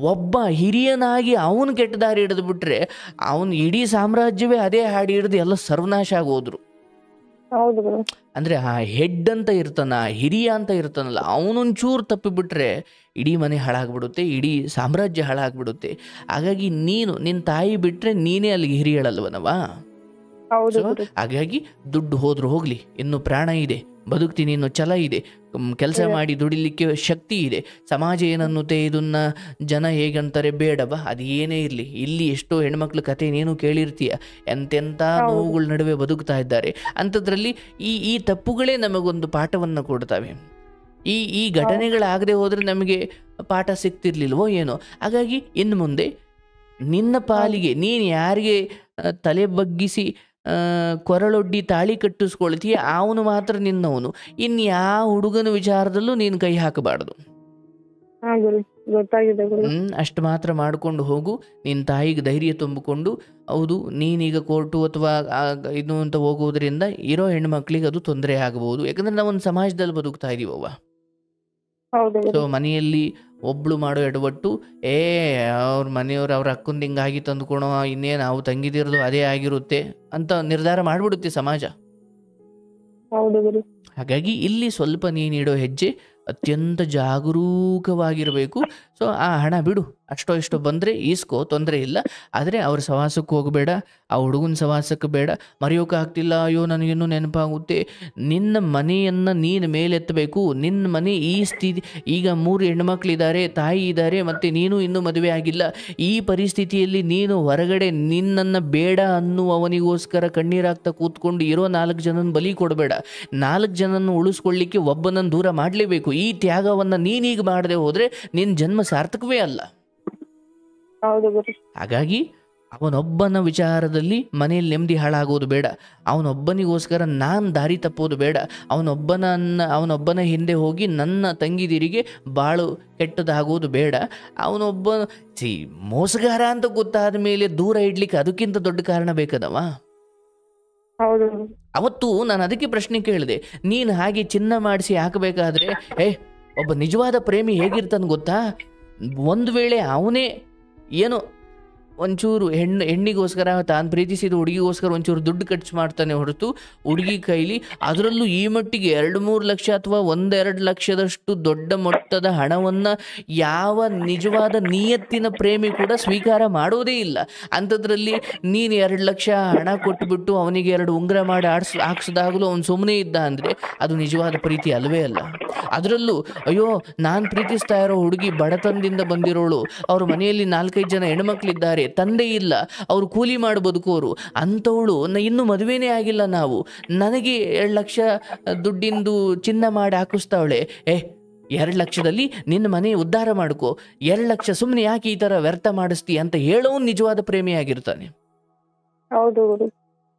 ಒಬ್ಬ ಹಿರಿಯನಾಗಿ ಅವನು ಕೆಟ್ಟ ದಾರಿ ಹಿಡಿದು ಬಿಟ್ರೆ ಅವನು ಇಡೀ ಸಾಮ್ರಾಜ್ಯವೇ ಅದೇ ಹಾಡಿ ಹಿಡಿದು ಎಲ್ಲ ಸರ್ವನಾಶ ಆಗೋದ್ರು. ಅಂದರೆ ಆ ಹೆಡ್ ಅಂತ ಇರ್ತಾನ, ಹಿರಿಯ ಅಂತ ಇರ್ತಾನಲ್ಲ, ಅವನೊಂಚೂರು ತಪ್ಪಿಬಿಟ್ರೆ ಇಡೀ ಮನೆ ಹಾಳಾಗ್ಬಿಡುತ್ತೆ, ಇಡೀ ಸಾಮ್ರಾಜ್ಯ ಹಾಳಾಗ್ಬಿಡುತ್ತೆ. ಹಾಗಾಗಿ ನೀನು ನಿನ್ನ ತಾಯಿ ಬಿಟ್ಟರೆ ನೀನೇ ಅಲ್ಲಿಗೆ ಹಿರಿಯಳಲ್ವನವಾ? ಹಾಗಾಗಿ ದುಡ್ಡು ಹೋದ್ರೂ ಹೋಗಲಿ, ಇನ್ನು ಪ್ರಾಣ ಇದೆ, ಬದುಕ್ತೀನಿ ಇನ್ನೂ ಛಲ ಇದೆ, ಕೆಲಸ ಮಾಡಿ ದುಡಿಲಿಕ್ಕೆ ಶಕ್ತಿ ಇದೆ, ಸಮಾಜ ಏನನ್ನುತ್ತೆ, ಇದನ್ನ ಜನ ಹೇಗಂತಾರೆ ಬೇಡವಾ, ಅದು ಏನೇ ಇರಲಿ. ಇಲ್ಲಿ ಎಷ್ಟೋ ಹೆಣ್ಮಕ್ಳ ಕತೆ ನೀನು ಕೇಳಿರ್ತೀಯ, ಎಂತೆಂಥ ನೋವುಗಳ ನಡುವೆ ಬದುಕ್ತಾ ಇದ್ದಾರೆ. ಅಂಥದ್ರಲ್ಲಿ ಈ ತಪ್ಪುಗಳೇ ನಮಗೊಂದು ಪಾಠವನ್ನು ಕೊಡ್ತವೆ. ಈ ಘಟನೆಗಳಾಗದೆ ಹೋದರೆ ನಮಗೆ ಪಾಠ ಸಿಗ್ತಿರ್ಲಿಲ್ವೋ ಏನೋ. ಹಾಗಾಗಿ ಇನ್ನು ಮುಂದೆ ನಿನ್ನ ಪಾಲಿಗೆ ನೀನು ಯಾರಿಗೆ ತಲೆ ಬಗ್ಗಿಸಿ ಕೊರಳೊಡ್ಡಿ ತಾಳಿ ಕಟ್ಟಿಸ್ಕೊಳ್ತೀಯ ಅವನು ಮಾತ್ರ ನಿನ್ನವನು. ಇನ್ಯಾವ ಹುಡುಗನ ವಿಚಾರದಲ್ಲೂ ನೀನು ಕೈ ಹಾಕಬಾರ್ದು. ಅಷ್ಟು ಮಾತ್ರ ಮಾಡಿಕೊಂಡು ಹೋಗು. ನಿನ್ನ ತಾಯಿಗೆ ಧೈರ್ಯ ತುಂಬಿಕೊಂಡು, ಹೌದು ನೀನೀಗ ಕೋರ್ಟು ಅಥವಾ ಇದು ಅಂತ ಹೋಗೋದ್ರಿಂದ ಇರೋ ಹೆಣ್ಮಕ್ಳಿಗೆ ಅದು ತೊಂದರೆ ಆಗಬಹುದು. ಯಾಕಂದ್ರೆ ನಾವೊಂದು ಸಮಾಜದಲ್ಲಿ ಬದುಕ್ತಾ ಇದೀವವ್ವ. ಸೊ ಮನೆಯಲ್ಲಿ ಒಬ್ಳು ಮಾಡೋ ಎಡವಟ್ಟು, ಅವ್ರ ಮನೆಯವ್ರು ಅವ್ರ ಅಕ್ಕಂದು ಹಿಂಗಾಗಿ ತಂದುಕೊಳೋ, ಇನ್ನೇನು ನಾವು ತಂಗಿದಿರೋದು ಅದೇ ಆಗಿರುತ್ತೆ ಅಂತ ನಿರ್ಧಾರ ಮಾಡಿಬಿಡುತ್ತೆ ಸಮಾಜ. ಹಾಗಾಗಿ ಇಲ್ಲಿ ಸ್ವಲ್ಪ ನೀನಿಡೋ ಹೆಜ್ಜೆ ಅತ್ಯಂತ ಜಾಗರೂಕವಾಗಿರಬೇಕು. ಸೊ ಆ ಹಣ ಬಿಡು, ಅಷ್ಟೋ ಇಷ್ಟೋ ಬಂದರೆ ಈಸ್ಕೋ, ತೊಂದರೆ ಇಲ್ಲ. ಆದರೆ ಅವ್ರ ಸವಾಸಕ್ಕೆ ಹೋಗಬೇಡ, ಆ ಹುಡುಗನ ಸವಾಸಕ್ಕೆ ಬೇಡ. ಮರೆಯೋಕ್ಕಾಗ್ತಿಲ್ಲ, ಅಯ್ಯೋ ನನಗಿನ್ನೂ ನೆನಪಾಗುತ್ತೆ. ನಿನ್ನ ಮನೆಯನ್ನು ನೀನು ಮೇಲೆತ್ತಬೇಕು. ನಿನ್ನ ಮನೆ ಈ ಸ್ಥಿತಿ, ಈಗ 3 ಹೆಣ್ಮಕ್ಳಿದ್ದಾರೆ, ತಾಯಿ ಇದ್ದಾರೆ, ಮತ್ತು ನೀನು ಇನ್ನೂ ಮದುವೆ ಆಗಿಲ್ಲ. ಈ ಪರಿಸ್ಥಿತಿಯಲ್ಲಿ ನೀನು ಹೊರಗಡೆ ನಿನ್ನನ್ನು ಬೇಡ ಅನ್ನುವವನಿಗೋಸ್ಕರ ಕಣ್ಣೀರಾಗ್ತಾ ಕೂತ್ಕೊಂಡು ಇರೋ 4 ಜನನ ಬಲಿ ಕೊಡಬೇಡ. 4 ಜನನ್ನು ಉಳಿಸ್ಕೊಳ್ಳಿಕ್ಕೆ ಒಬ್ಬನನ್ನು ದೂರ ಮಾಡಲೇಬೇಕು. ಈ ತ್ಯಾಗವನ್ನು ನೀನೀಗ ಮಾಡದೆ ಹೋದರೆ ನಿನ್ನ ಜನ್ಮ ಸಾರ್ಥಕವೇ ಅಲ್ಲ. ಹಾಗಾಗಿ ಅವನೊಬ್ಬನ ವಿಚಾರದಲ್ಲಿ ಮನೆಯಲ್ಲಿ ನೆಮ್ಮದಿ ಹಾಳಾಗೋದು ಬೇಡ. ಅವನೊಬ್ಬನಿಗೋಸ್ಕರ ನಾನು ದಾರಿ ತಪ್ಪೋದು ಬೇಡ. ಅವನೊಬ್ಬನ ಹಿಂದೆ ಹೋಗಿ ನನ್ನ ತಂಗಿದಿರಿಗೆ ಬಾಳು ಕೆಟ್ಟದಾಗೋದು ಬೇಡ. ಅವನೊಬ್ಬ ಮೋಸಗಾರ ಅಂತ ಗೊತ್ತಾದ ಮೇಲೆ ದೂರ ಇಡ್ಲಿಕ್ಕೆ ಅದಕ್ಕಿಂತ ದೊಡ್ಡ ಕಾರಣ ಬೇಕದವ. ಅವತ್ತು ನಾನು ಅದಕ್ಕೆ ಪ್ರಶ್ನೆ ಕೇಳಿದೆ, ನೀನು ಹಾಗೆ ಚಿನ್ನ ಮಾಡಿಸಿ ಹಾಕಬೇಕಾದ್ರೆ ಒಬ್ಬ ನಿಜವಾದ ಪ್ರೇಮಿ ಹೇಗಿರ್ತಾನೆ ಗೊತ್ತಾ? ಒಂದು ವೇಳೆ ಅವನೇ ಏನೋ ಒಂಚೂರು ಹೆಣ್ಣಿಗೋಸ್ಕರ ತಾನು ಪ್ರೀತಿಸಿದ ಹುಡುಗಿಗೋಸ್ಕರ ಒಂಚೂರು ದುಡ್ಡು ಖರ್ಚು ಮಾಡ್ತಾನೆ ಹೊರತು ಹುಡುಗಿ ಕೈಲಿ ಅದರಲ್ಲೂ ಈ ಮಟ್ಟಿಗೆ 2-3 ಲಕ್ಷ ಅಥವಾ 1-2 ಲಕ್ಷದಷ್ಟು ದೊಡ್ಡ ಮೊತ್ತದ ಹಣವನ್ನು ಯಾವ ನಿಜವಾದ ನಿಯತ್ತಿನ ಪ್ರೇಮಿ ಕೂಡ ಸ್ವೀಕಾರ ಮಾಡೋದೇ ಇಲ್ಲ. ಅಂಥದ್ರಲ್ಲಿ ನೀನು 2 ಲಕ್ಷ ಹಣ ಕೊಟ್ಟುಬಿಟ್ಟು ಅವನಿಗೆ 2 ಉಂಗುರ ಮಾಡಿ ಹಾಕ್ಸಿದಾಗಲೂ ಅವನು ಸುಮ್ಮನೆ ಇದ್ದ ಅಂದರೆ ಅದು ನಿಜವಾದ ಪ್ರೀತಿ ಅಲ್ಲವೇ ಅಲ್ಲ. ಅದರಲ್ಲೂ ಅಯ್ಯೋ ನಾನು ಪ್ರೀತಿಸ್ತಾ ಇರೋ ಹುಡುಗಿ ಬಡತನದಿಂದ ಬಂದಿರೋಳು, ಅವ್ರ ಮನೆಯಲ್ಲಿ 4-5 ಜನ ಹೆಣ್ಮಕ್ಳಿದ್ದಾರೆ, ತಂದೆ ಇಲ್ಲ, ಅವರು ಕೂಲಿ ಮಾಡಿ ಬದುಕೋರು, ಅಂಥವಳು ಇನ್ನೂ ಮದುವೆನೇ ಆಗಿಲ್ಲ, ನಾವು ನನಗೆ 2 ಲಕ್ಷ ದುಡ್ಡಿಂದು ಚಿನ್ನ ಮಾಡಿ ಹಾಕಿಸ್ತಾವಳೆ. 2 ಲಕ್ಷದಲ್ಲಿ ನಿನ್ನ ಮನೆ ಉದ್ಧಾರ ಮಾಡ್ಕೋ, 2 ಲಕ್ಷ ಸುಮ್ಮನೆ ಯಾಕೆ ಈ ಥರ ವ್ಯರ್ಥ ಮಾಡಿಸ್ತಿ ಅಂತ ಹೇಳೋನು ನಿಜವಾದ ಪ್ರೇಮಿಯಾಗಿರ್ತಾನೆ. ಹೌದು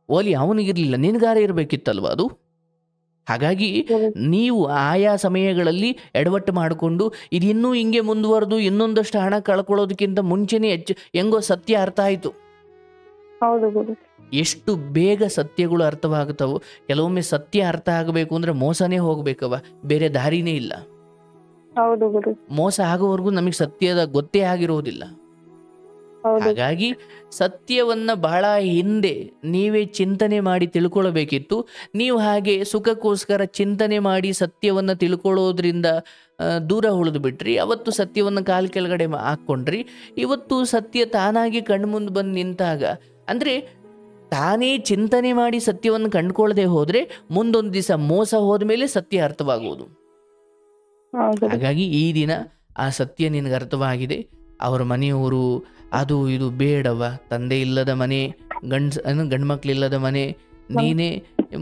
ಓಲಿ ಅವನಿಗಿರ್ಲಿಲ್ಲ, ನಿನಗಾರ ಇರಬೇಕಿತ್ತಲ್ವ ಅದು. ಹಾಗಾಗಿ ನೀವು ಆಯಾ ಸಮಯಗಳಲ್ಲಿ ಎಡವಟ್ಟು ಮಾಡಿಕೊಂಡು ಇದಿನ್ನೂ ಹಿಂಗೆ ಮುಂದುವರೆದು ಇನ್ನೊಂದಷ್ಟು ಹಣ ಕಳ್ಕೊಳ್ಳೋದಕ್ಕಿಂತ ಮುಂಚೆನೇ ಹೆಂಗೋ ಸತ್ಯ ಅರ್ಥ ಆಯಿತು. ಎಷ್ಟು ಬೇಗ ಸತ್ಯಗಳು ಅರ್ಥವಾಗುತ್ತವೋ. ಕೆಲವೊಮ್ಮೆ ಸತ್ಯ ಅರ್ಥ ಆಗಬೇಕು ಅಂದರೆ ಮೋಸನೇ ಹೋಗ್ಬೇಕವ, ಬೇರೆ ದಾರಿನೇ ಇಲ್ಲ. ಮೋಸ ಆಗೋವರೆಗೂ ನಮಗೆ ಸತ್ಯದ ಗೊತ್ತೇ ಆಗಿರೋದಿಲ್ಲ. ಹಾಗಾಗಿ ಸತ್ಯವನ್ನ ಬಹಳ ಹಿಂದೆ ನೀವೇ ಚಿಂತನೆ ಮಾಡಿ ತಿಳ್ಕೊಳ್ಬೇಕಿತ್ತು. ನೀವು ಹಾಗೆ ಸುಖಕ್ಕೋಸ್ಕರ ಚಿಂತನೆ ಮಾಡಿ ಸತ್ಯವನ್ನ ತಿಳ್ಕೊಳ್ಳೋದ್ರಿಂದ ದೂರ ಉಳಿದು ಬಿಟ್ರಿ. ಅವತ್ತು ಸತ್ಯವನ್ನು ಕಾಲು ಕೆಳಗಡೆ ಹಾಕ್ಕೊಂಡ್ರಿ. ಇವತ್ತು ಸತ್ಯ ತಾನಾಗಿ ಕಣ್ಮುಂದೆ ಬಂದು ನಿಂತಾಗ, ಅಂದರೆ ತಾನೇ ಚಿಂತನೆ ಮಾಡಿ ಸತ್ಯವನ್ನು ಕಂಡುಕೊಳ್ಳದೆ ಹೋದರೆ ಮುಂದೊಂದು ದಿವಸ ಮೋಸ ಹೋದ್ಮೇಲೆ ಸತ್ಯ ಅರ್ಥವಾಗುವುದು. ಹಾಗಾಗಿ ಈ ದಿನ ಆ ಸತ್ಯ ನಿನಗೆ ಅರ್ಥವಾಗಿದೆ. ಅವರ ಮನೆಯವರು ಅದು ಇದು ಬೇಡವ, ತಂದೆ ಇಲ್ಲದ ಮನೆ, ಗಂಡು ಮಕ್ಕಳಿಲ್ಲದ ಮನೆ, ನೀನೇ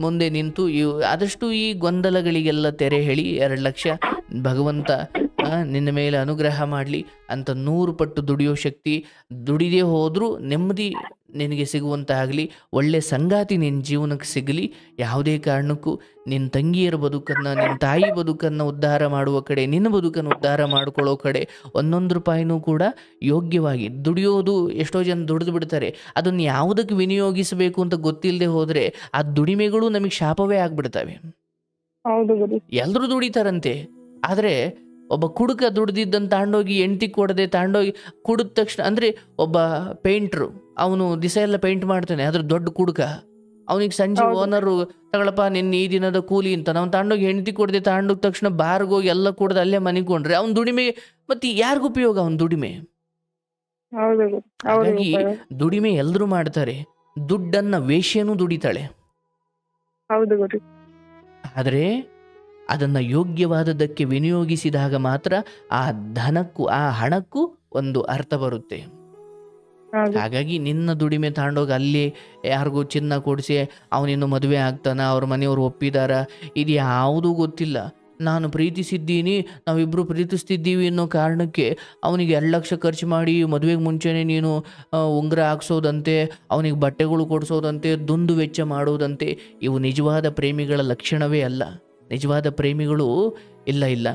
ಮುಂದೆ ನಿಂತು ಆದಷ್ಟು ಈ ಗೊಂದಲಗಳಿಗೆಲ್ಲ ತೆರೆ ಹೇಳಿ 2 ಲಕ್ಷ ಭಗವಂತ ನಿನ್ನ ಮೇಲೆ ಅನುಗ್ರಹ ಮಾಡಲಿ ಅಂತ 100 ಪಟ್ಟು ದುಡಿಯೋ ಶಕ್ತಿ, ದುಡಿದೇ ಹೋದರೂ ನೆಮ್ಮದಿ ನಿನಗೆ ಸಿಗುವಂತಾಗಲಿ, ಒಳ್ಳೆ ಸಂಗಾತಿ ನಿನ್ನ ಜೀವನಕ್ಕೆ ಸಿಗಲಿ. ಯಾವುದೇ ಕಾರಣಕ್ಕೂ ನಿನ್ನ ತಂಗಿಯರ ಬದುಕನ್ನು, ನಿನ್ನ ತಾಯಿ ಬದುಕನ್ನು ಉದ್ಧಾರ ಮಾಡುವ ಕಡೆ, ನಿನ್ನ ಬದುಕನ್ನು ಉದ್ಧಾರ ಮಾಡ್ಕೊಳ್ಳೋ ಕಡೆ 1 ರೂಪಾಯಿನೂ ಕೂಡ ಯೋಗ್ಯವಾಗಿ ದುಡಿಯೋದು. ಎಷ್ಟೋ ಜನ ದುಡಿದು ಬಿಡ್ತಾರೆ, ಅದನ್ನು ಯಾವುದಕ್ಕೆ ವಿನಿಯೋಗಿಸಬೇಕು ಅಂತ ಗೊತ್ತಿಲ್ಲದೆ ಹೋದರೆ ಆ ದುಡಿಮೆಗಳು ನಮಗೆ ಶಾಪವೇ ಆಗ್ಬಿಡ್ತವೆ. ಎಲ್ಲರೂ ದುಡಿತಾರಂತೆ, ಆದರೆ ಒಬ್ಬ ಕುಡುಕ ದುಡ್ದಿದ್ದನ್ನು ತಾಂಡೋಗಿ ಹೆಂಡ್ತಿ ಕೊಡದೆ ತಾಂಡೋಗಿ ಕುಡಿದ ತಕ್ಷಣ, ಅಂದರೆ ಒಬ್ಬ ಪೇಂಟ್ರು ಅವನು ದಿವಸ ಎಲ್ಲ ಪೇಂಟ್ ಮಾಡ್ತಾನೆ, ಅದ್ರ ದೊಡ್ಡ ಕುಡುಕ, ಅವನಿಗೆ ಸಂಜೆ ಓನರು ತಗೊಳಪ್ಪ ನಿನ್ನ ಈ ದಿನದ ಕೂಲಿ ಅಂತ ನಾವು ತಾಂಡೋಗಿ ಹೆಂಡ್ತಿ ಕೊಡದೆ ತಾಂಡೋಗ ತಕ್ಷಣ ಬಾರ್ಗೋಗಿ ಎಲ್ಲ ಕೊಡದೆ ಅಲ್ಲೇ ಮನಿಕೊಂಡ್ರೆ ಅವ್ನ ದುಡಿಮೆ ಮತ್ತೆ ಯಾರಿಗೂ ಉಪಯೋಗ ಅವನ ದುಡಿಮೆ. ಹಾಗಾಗಿ ದುಡಿಮೆ ಎಲ್ಲರೂ ಮಾಡ್ತಾರೆ, ದುಡ್ಡನ್ನ ವೇಶ್ಯನೂ ದುಡಿತಾಳೆ. ಆದರೆ ಅದನ್ನು ಯೋಗ್ಯವಾದದ್ದಕ್ಕೆ ವಿನಿಯೋಗಿಸಿದಾಗ ಮಾತ್ರ ಆ ಧನಕ್ಕೂ ಆ ಹಣಕ್ಕೂ ಒಂದು ಅರ್ಥ ಬರುತ್ತೆ. ಹಾಗಾಗಿ ನಿನ್ನ ದುಡಿಮೆ ತಗೊಂಡೋಗಿ ಅಲ್ಲಿ ಯಾರಿಗೂ ಚಿನ್ನ ಕೊಡಿಸಿ ಅವನಿನ್ನು ಮದುವೆ ಆಗ್ತಾನ, ಅವ್ರ ಮನೆಯವರು ಒಪ್ಪಿದಾರ, ಇದು ಯಾವುದೂ ಗೊತ್ತಿಲ್ಲ. ನಾನು ಪ್ರೀತಿಸಿದ್ದೀನಿ, ನಾವಿಬ್ಬರು ಪ್ರೀತಿಸ್ತಿದ್ದೀವಿ ಅನ್ನೋ ಕಾರಣಕ್ಕೆ ಅವನಿಗೆ 2 ಲಕ್ಷ ಖರ್ಚು ಮಾಡಿ ಮದುವೆಗೆ ಮುಂಚೆನೇ ನೀನು ಉಂಗುರ ಹಾಕ್ಸೋದಂತೆ, ಅವನಿಗೆ ಬಟ್ಟೆಗಳು ಕೊಡಿಸೋದಂತೆ, ದುಂದು ವೆಚ್ಚ ಮಾಡೋದಂತೆ, ಇವು ನಿಜವಾದ ಪ್ರೇಮಿಗಳ ಲಕ್ಷಣವೇ ಅಲ್ಲ. ನಿಜವಾದ ಪ್ರೇಮಿಗಳು ಇಲ್ಲ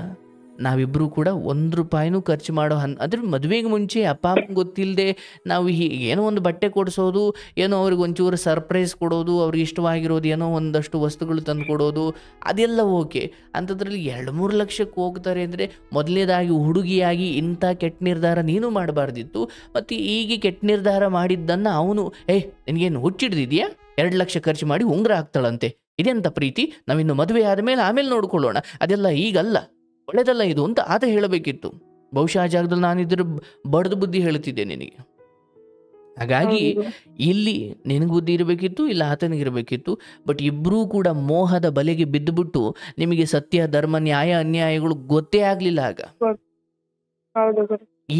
ನಾವಿಬ್ಬರೂ ಕೂಡ 1 ರೂಪಾಯಿನೂ ಖರ್ಚು ಮಾಡೋ ಅದ್ರ ಮದುವೆಗೆ ಮುಂಚೆ ಅಪ್ಪ ಅಮ್ಮ ಗೊತ್ತಿಲ್ಲದೆ ನಾವು ಏನೋ ಒಂದು ಬಟ್ಟೆ ಕೊಡಿಸೋದು, ಏನೋ ಅವ್ರಿಗೆ ಒಂಚೂರು ಸರ್ಪ್ರೈಸ್ ಕೊಡೋದು, ಅವ್ರಿಗೆ ಇಷ್ಟವಾಗಿರೋದು ಏನೋ ಒಂದಷ್ಟು ವಸ್ತುಗಳು ತಂದು ಕೊಡೋದು, ಅದೆಲ್ಲ ಓಕೆ. ಅಂಥದ್ರಲ್ಲಿ 2-3 ಲಕ್ಷಕ್ಕೆ ಹೋಗ್ತಾರೆ ಅಂದರೆ ಮೊದಲನೇದಾಗಿ ಹುಡುಗಿಯಾಗಿ ಇಂಥ ಕೆಟ್ಟ ನಿರ್ಧಾರ ನೀನು ಮಾಡಬಾರ್ದಿತ್ತು. ಮತ್ತು ಈಗ ಕೆಟ್ಟ ನಿರ್ಧಾರ ಮಾಡಿದ್ದನ್ನು ಅವನು ನಿನಗೇನು ಹುಚ್ಚಿಡ್ದಿದೆಯಾ, 2 ಲಕ್ಷ ಖರ್ಚು ಮಾಡಿ ಉಂಗುರ ಹಾಕ್ತಾಳಂತೆ, ಇದೆಂಥ ಪ್ರೀತಿ, ನಾವಿನ್ನು ಮದುವೆ ಆಮೇಲೆ ನೋಡ್ಕೊಳ್ಳೋಣ, ಅದೆಲ್ಲ ಈಗಲ್ಲ, ಒಳ್ಳೆಯದಲ್ಲ ಇದು ಅಂತ ಆತ ಹೇಳಬೇಕಿತ್ತು. ಬಹುಶಃ ಆ ಜಾಗದಲ್ಲಿ ನಾನಿದ್ರ ಬಡ್ದು ಬುದ್ಧಿ ಹೇಳ್ತಿದ್ದೆ ನಿನಗೆ. ಹಾಗಾಗಿ ಇಲ್ಲಿ ನಿನಗೆ ಬುದ್ಧಿ ಇರಬೇಕಿತ್ತು, ಇಲ್ಲ ಆತನಿಗಿರಬೇಕಿತ್ತು. ಬಟ್ ಇಬ್ಬರೂ ಕೂಡ ಮೋಹದ ಬಲೆಗೆ ಬಿದ್ದುಬಿಟ್ಟು ನಿಮಗೆ ಸತ್ಯ ಧರ್ಮ ನ್ಯಾಯ ಅನ್ಯಾಯಗಳು ಗೊತ್ತೇ ಆಗಲಿಲ್ಲ. ಆಗ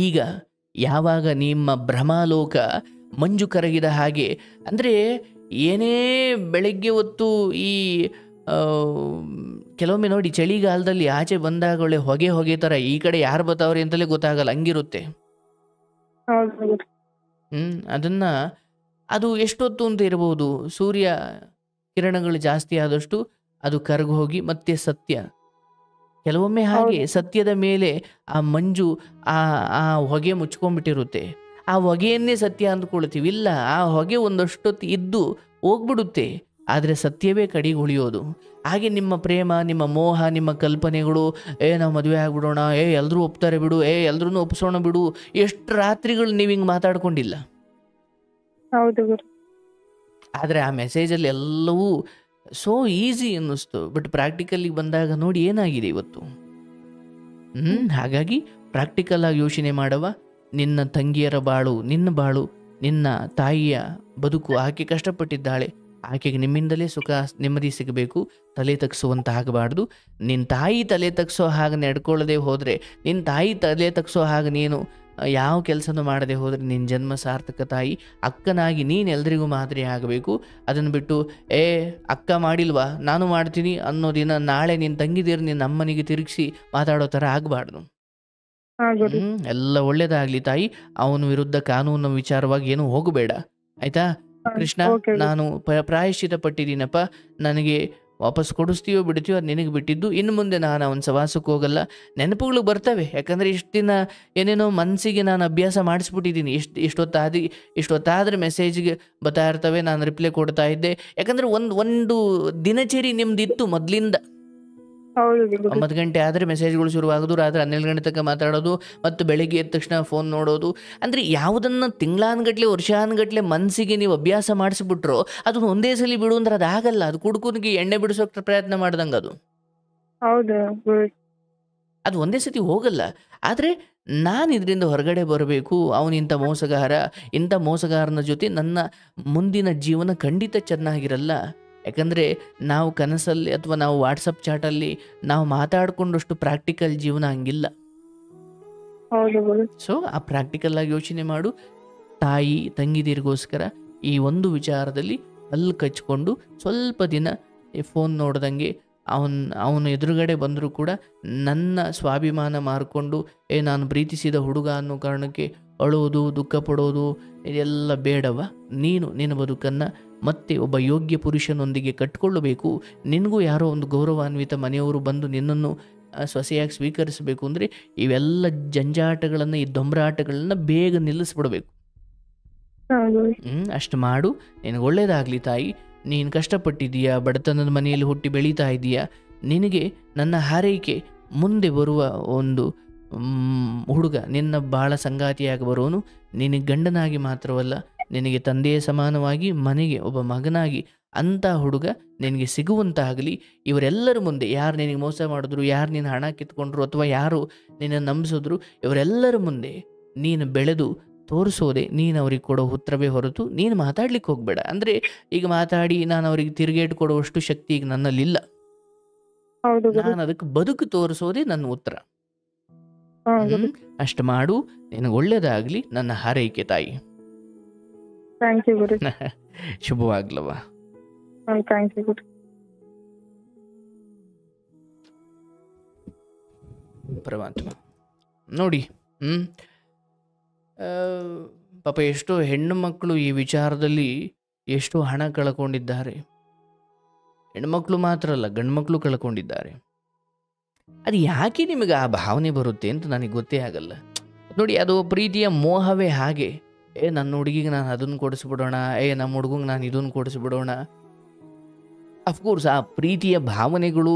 ಈಗ ಯಾವಾಗ ನಿಮ್ಮ ಭ್ರಮಾಲೋಕ ಮಂಜು ಕರಗಿದ ಹಾಗೆ, ಅಂದರೆ ಏನೇ ಬೆಳಗ್ಗೆ ಹೊತ್ತು ಈ ಕೆಲವೊಮ್ಮೆ ನೋಡಿ ಚಳಿಗಾಲದಲ್ಲಿ ಆಚೆ ಬಂದಾಗಲೇ ಹೊಗೆ ಥರ ಈ ಕಡೆ ಯಾರು ಬರ್ತಾವ್ರೆ ಅಂತಲೇ ಗೊತ್ತಾಗಲ್ಲ, ಹಂಗಿರುತ್ತೆ. ಅದು ಎಷ್ಟೊತ್ತು ಅಂತ ಇರಬಹುದು, ಸೂರ್ಯ ಕಿರಣಗಳು ಜಾಸ್ತಿ ಆದಷ್ಟು ಅದು ಕರಗೋಗಿ ಮತ್ತೆ ಸತ್ಯ. ಕೆಲವೊಮ್ಮೆ ಹಾಗೆ ಸತ್ಯದ ಮೇಲೆ ಆ ಮಂಜು ಆ ಹೊಗೆ ಮುಚ್ಕೊಂಡ್ಬಿಟ್ಟಿರುತ್ತೆ. ಆ ಹೊಗೆಯನ್ನೇ ಸತ್ಯ ಅಂದ್ಕೊಳ್ತೀವಿ. ಇಲ್ಲ, ಆ ಹೊಗೆ ಒಂದಷ್ಟೊತ್ತು ಇದ್ದು ಹೋಗ್ಬಿಡುತ್ತೆ, ಆದರೆ ಸತ್ಯವೇ ಕಡೆಗೆ ಉಳಿಯೋದು. ಹಾಗೆ ನಿಮ್ಮ ಪ್ರೇಮ, ನಿಮ್ಮ ಮೋಹ, ನಿಮ್ಮ ಕಲ್ಪನೆಗಳು, ನಾವು ಮದುವೆ ಆಗ್ಬಿಡೋಣ, ಎಲ್ಲರೂ ಒಪ್ತಾರೆ ಬಿಡು, ಎಲ್ಲರೂ ಒಪ್ಸೋಣ ಬಿಡು, ಎಷ್ಟು ರಾತ್ರಿಗಳು ನೀವು ಹಿಂಗೆ ಮಾತಾಡ್ಕೊಂಡಿಲ್ಲ. ಹೌದು ಗುರು. ಆದರೆ ಆ ಮೆಸೇಜಲ್ಲಿ ಎಲ್ಲವೂ ಸೋ ಈಸಿ ಅನ್ನಿಸ್ತು, ಬಟ್ ಪ್ರಾಕ್ಟಿಕಲಿಗೆ ಬಂದಾಗ ನೋಡಿ ಏನಾಗಿದೆ ಇವತ್ತು. ಹಾಗಾಗಿ ಪ್ರಾಕ್ಟಿಕಲ್ ಆಗಿ ಯೋಚನೆ ಮಾಡವ. ನಿನ್ನ ತಂಗಿಯರ ಬಾಳು, ನಿನ್ನ ಬಾಳು, ನಿನ್ನ ತಾಯಿಯ ಬದುಕು, ಆಕೆ ಕಷ್ಟಪಟ್ಟಿದ್ದಾಳೆ, ಆಕೆಗೆ ನಿಮ್ಮಿಂದಲೇ ಸುಖ ನೆಮ್ಮದಿ ಸಿಗಬೇಕು. ತಲೆ ತಗ್ಸುವಂತ ಆಗಬಾರ್ದು. ನಿನ್ನ ತಾಯಿ ತಲೆ ತಗ್ಸೋ ಹಾಗೆ ನಡ್ಕೊಳ್ಳದೆ ಹೋದರೆ, ನಿನ್ನ ತಾಯಿ ತಲೆ ತಗ್ಸೋ ಹಾಗೆ ನೀನು ಯಾವ ಕೆಲಸನೂ ಮಾಡದೆ ಹೋದರೆ ನಿನ್ನ ಜನ್ಮ ಸಾರ್ಥಕ ತಾಯಿ. ಅಕ್ಕನಾಗಿ ನೀನು ಎಲ್ರಿಗೂ ಮಾದರಿ ಆಗಬೇಕು. ಅದನ್ನು ಬಿಟ್ಟು ಅಕ್ಕ ಮಾಡಿಲ್ವಾ ನಾನು ಮಾಡ್ತೀನಿ ಅನ್ನೋ ದಿನ ನಾಳೆ ನಿನ್ನ ತಂಗಿದಿರು ನಿನ್ನ ಅಮ್ಮನಿಗೆ ತಿರುಗಿಸಿ ಮಾತಾಡೋ ಥರ ಆಗಬಾರ್ದು. ಎಲ್ಲ ಒಳ್ಳೇದಾಗ್ಲಿ ತಾಯಿ. ಅವನ ವಿರುದ್ಧ ಕಾನೂನು ವಿಚಾರವಾಗಿ ಏನು ಹೋಗಬೇಡ, ಆಯ್ತಾ ಕೃಷ್ಣ. ನಾನು ಪ್ರಾಯಶ್ಚಿತ ಪಟ್ಟಿದ್ದೀನಪ್ಪ. ನನಗೆ ವಾಪಸ್ ಕೊಡಿಸ್ತೀಯೋ ಬಿಡ್ತೀಯೋ ಅದು ನಿನಗೆ ಬಿಟ್ಟಿದ್ದು. ಇನ್ನು ಮುಂದೆ ನಾನು ಅವನ ಸವಾಸಕ್ಕೆ ಹೋಗಲ್ಲ. ನೆನಪುಗಳು ಬರ್ತವೆ, ಯಾಕಂದರೆ ಇಷ್ಟು ದಿನ ಏನೇನೋ ಮನಸ್ಸಿಗೆ ನಾನು ಅಭ್ಯಾಸ ಮಾಡಿಸ್ಬಿಟ್ಟಿದ್ದೀನಿ. ಇಷ್ಟೊತ್ತಾದರೆ ಮೆಸೇಜ್ಗೆ ಬರ್ತಾ ಇರ್ತವೆ, ನಾನು ರಿಪ್ಲೈ ಕೊಡ್ತಾ ಇದ್ದೆ. ಯಾಕಂದರೆ ಒಂದು ದಿನಚರಿ ನಿಮ್ದಿತ್ತು ಮೊದಲಿಂದ. 9 ಗಂಟೆ ಆದರೆ ಮೆಸೇಜ್ಗಳು ಶುರುವಾಗೋದು, ರಾತ್ರಿ 12 ಗಂಟೆ ತನಕ ಮಾತಾಡೋದು, ಮತ್ತು ಬೆಳಗ್ಗೆ ಎದ್ದ ತಕ್ಷಣ ಫೋನ್ ನೋಡೋದು. ಅಂದರೆ ಯಾವುದನ್ನು ತಿಂಗಳಾನ್ಗಟ್ಲೆ ವರ್ಷಾನ್ಗಟ್ಲೆ ಮನಸ್ಸಿಗೆ ನೀವು ಅಭ್ಯಾಸ ಮಾಡಿಸ್ಬಿಟ್ರೋ ಅದನ್ನು ಒಂದೇ ಸಲ ಬಿಡು ಅಂದ್ರೆ ಅದಾಗಲ್ಲ. ಅದು ಕುಡ್ಕುನಿಗೆ ಎಣ್ಣೆ ಬಿಡಿಸೋಕೆ ಪ್ರಯತ್ನ ಮಾಡ್ದಂಗೆ ಅದು. ಅದು ಒಂದೇ ಸತಿ ಹೋಗಲ್ಲ. ಆದರೆ ನಾನು ಇದರಿಂದ ಹೊರಗಡೆ ಬರಬೇಕು. ಅವನಿಂಥ ಮೋಸಗಾರನ ಜೊತೆ ನನ್ನ ಮುಂದಿನ ಜೀವನ ಖಂಡಿತ ಚೆನ್ನಾಗಿರಲ್ಲ. ಯಾಕಂದರೆ ನಾವು ಕನಸಲ್ಲಿ ಅಥವಾ ನಾವು ವಾಟ್ಸಪ್ ಚಾಟಲ್ಲಿ ನಾವು ಮಾತಾಡಿಕೊಂಡಷ್ಟು ಪ್ರಾಕ್ಟಿಕಲ್ ಜೀವನ ಹಂಗಿಲ್ಲ. ಸೊ ಆ ಪ್ರಾಕ್ಟಿಕಲ್ ಆಗಿ ಯೋಚನೆ ಮಾಡು. ತಾಯಿ ತಂಗಿದಿರಿಗೋಸ್ಕರ ಈ ಒಂದು ವಿಚಾರದಲ್ಲಿ ಅಲ್ಲಿ ಕಚ್ಕೊಂಡು ಸ್ವಲ್ಪ ದಿನ ಫೋನ್ ನೋಡ್ದಂಗೆ ಅವನು ಎದುರುಗಡೆ ಬಂದರೂ ಕೂಡ ನನ್ನ ಸ್ವಾಭಿಮಾನ ಮಾರಿಕೊಂಡು ನಾನು ಪ್ರೀತಿಸಿದ ಹುಡುಗ ಅನ್ನೋ ಕಾರಣಕ್ಕೆ ಅಳುವುದು, ದುಃಖ ಪಡೋದು ಇದೆಲ್ಲ ಬೇಡವ. ನೀನು ನಿನ್ನ ಬದುಕನ್ನು ಮತ್ತೆ ಒಬ್ಬ ಯೋಗ್ಯ ಪುರುಷನೊಂದಿಗೆ ಕಟ್ಕೊಳ್ಳಬೇಕು. ನಿನಗೂ ಯಾರೋ ಒಂದು ಗೌರವಾನ್ವಿತ ಮನೆಯವರು ಬಂದು ನಿನ್ನನ್ನು ಸೊಸೆಯಾಗಿ ಸ್ವೀಕರಿಸಬೇಕು ಅಂದರೆ ಇವೆಲ್ಲ ಜಂಜಾಟಗಳನ್ನು, ಈ ದೊಂಬರಾಟಗಳನ್ನು ಬೇಗ ನಿಲ್ಲಿಸ್ಬಿಡ್ಬೇಕು. ಅಷ್ಟು ಮಾಡು. ನಿನಗೆ ಒಳ್ಳೇದಾಗಲಿ ತಾಯಿ. ನೀನು ಕಷ್ಟಪಟ್ಟಿದ್ದೀಯಾ, ಬಡತನದ ಮನೆಯಲ್ಲಿ ಹುಟ್ಟಿ ಬೆಳೀತಾ ಇದ್ದೀಯಾ. ನಿನಗೆ ನನ್ನ ಹಾರೈಕೆ ಮುಂದೆ ಬರುವ ಒಂದು ಹುಡುಗ ನಿನ್ನ ಭಾಳ ಸಂಗಾತಿಯಾಗಿ ಬರೋನು ನಿನಗೆ ಗಂಡನಾಗಿ ಮಾತ್ರವಲ್ಲ, ನಿನಗೆ ತಂದೆಯ ಸಮಾನವಾಗಿ ಮನೆಗೆ ಒಬ್ಬ ಮಗನಾಗಿ ಅಂಥ ಹುಡುಗ ನಿನಗೆ ಸಿಗುವಂತಾಗಲಿ. ಇವರೆಲ್ಲರ ಮುಂದೆ ಯಾರು ನಿನಗೆ ಮೋಸ ಮಾಡಿದ್ರು, ಯಾರು ನಿನ್ನ ಹಣ ಕಿತ್ಕೊಂಡ್ರು, ಅಥವಾ ಯಾರು ನಿನ್ನ ನಂಬಿಸಿದ್ರು, ಇವರೆಲ್ಲರ ಮುಂದೆ ನೀನು ಬೆಳೆದು ತೋರಿಸೋದೆ ನೀನು ಅವ್ರಿಗೆ ಕೊಡೋ ಉತ್ತರವೇ ಹೊರತು ನೀನು ಮಾತಾಡ್ಲಿಕ್ಕೆ ಹೋಗಬೇಡ. ಅಂದರೆ ಈಗ ಮಾತಾಡಿ ನಾನು ಅವ್ರಿಗೆ ತಿರುಗೇಟು ಕೊಡುವಷ್ಟು ಶಕ್ತಿ ಈಗ ನನ್ನಲ್ಲಿಲ್ಲ. ನಾನು ಅದಕ್ಕೆ ಬದುಕು ತೋರಿಸೋದೇ ನನ್ನ ಉತ್ತರ. ಅಷ್ಟು ಮಾಡು. ನಿನಗೆ ಒಳ್ಳೇದಾಗಲಿ. ನನ್ನ ಹಾರೈಕೆ ತಾಯಿ. ಶುಭವಾಗ್ಲವ. ಪರಮಾತ್ಮ ನೋಡಿ, ಪಾಪ ಎಷ್ಟೋ ಹೆಣ್ಣು ಮಕ್ಕಳು ಈ ವಿಚಾರದಲ್ಲಿ ಎಷ್ಟೋ ಹಣ ಕಳ್ಕೊಂಡಿದ್ದಾರೆ. ಹೆಣ್ಮಕ್ಳು ಮಾತ್ರ ಅಲ್ಲ, ಗಂಡು ಮಕ್ಕಳು ಕಳ್ಕೊಂಡಿದ್ದಾರೆ. ಅದು ಯಾಕೆ ನಿಮಗೆ ಆ ಭಾವನೆ ಬರುತ್ತೆ ಅಂತ ನನಗೆ ಗೊತ್ತೇ ಆಗಲ್ಲ. ನೋಡಿ, ಅದು ಪ್ರೀತಿಯ ಮೋಹವೇ ಹಾಗೆ. ನನ್ನ ಹುಡುಗಿಗೆ ನಾನು ಅದನ್ನು ಕೊಡಿಸ್ಬಿಡೋಣ, ನಮ್ಮ ಹುಡುಗಂಗೆ ನಾನು ಇದನ್ನು ಕೊಡಿಸ್ಬಿಡೋಣ. ಅಫ್ಕೋರ್ಸ್ ಆ ಪ್ರೀತಿಯ ಭಾವನೆಗಳು,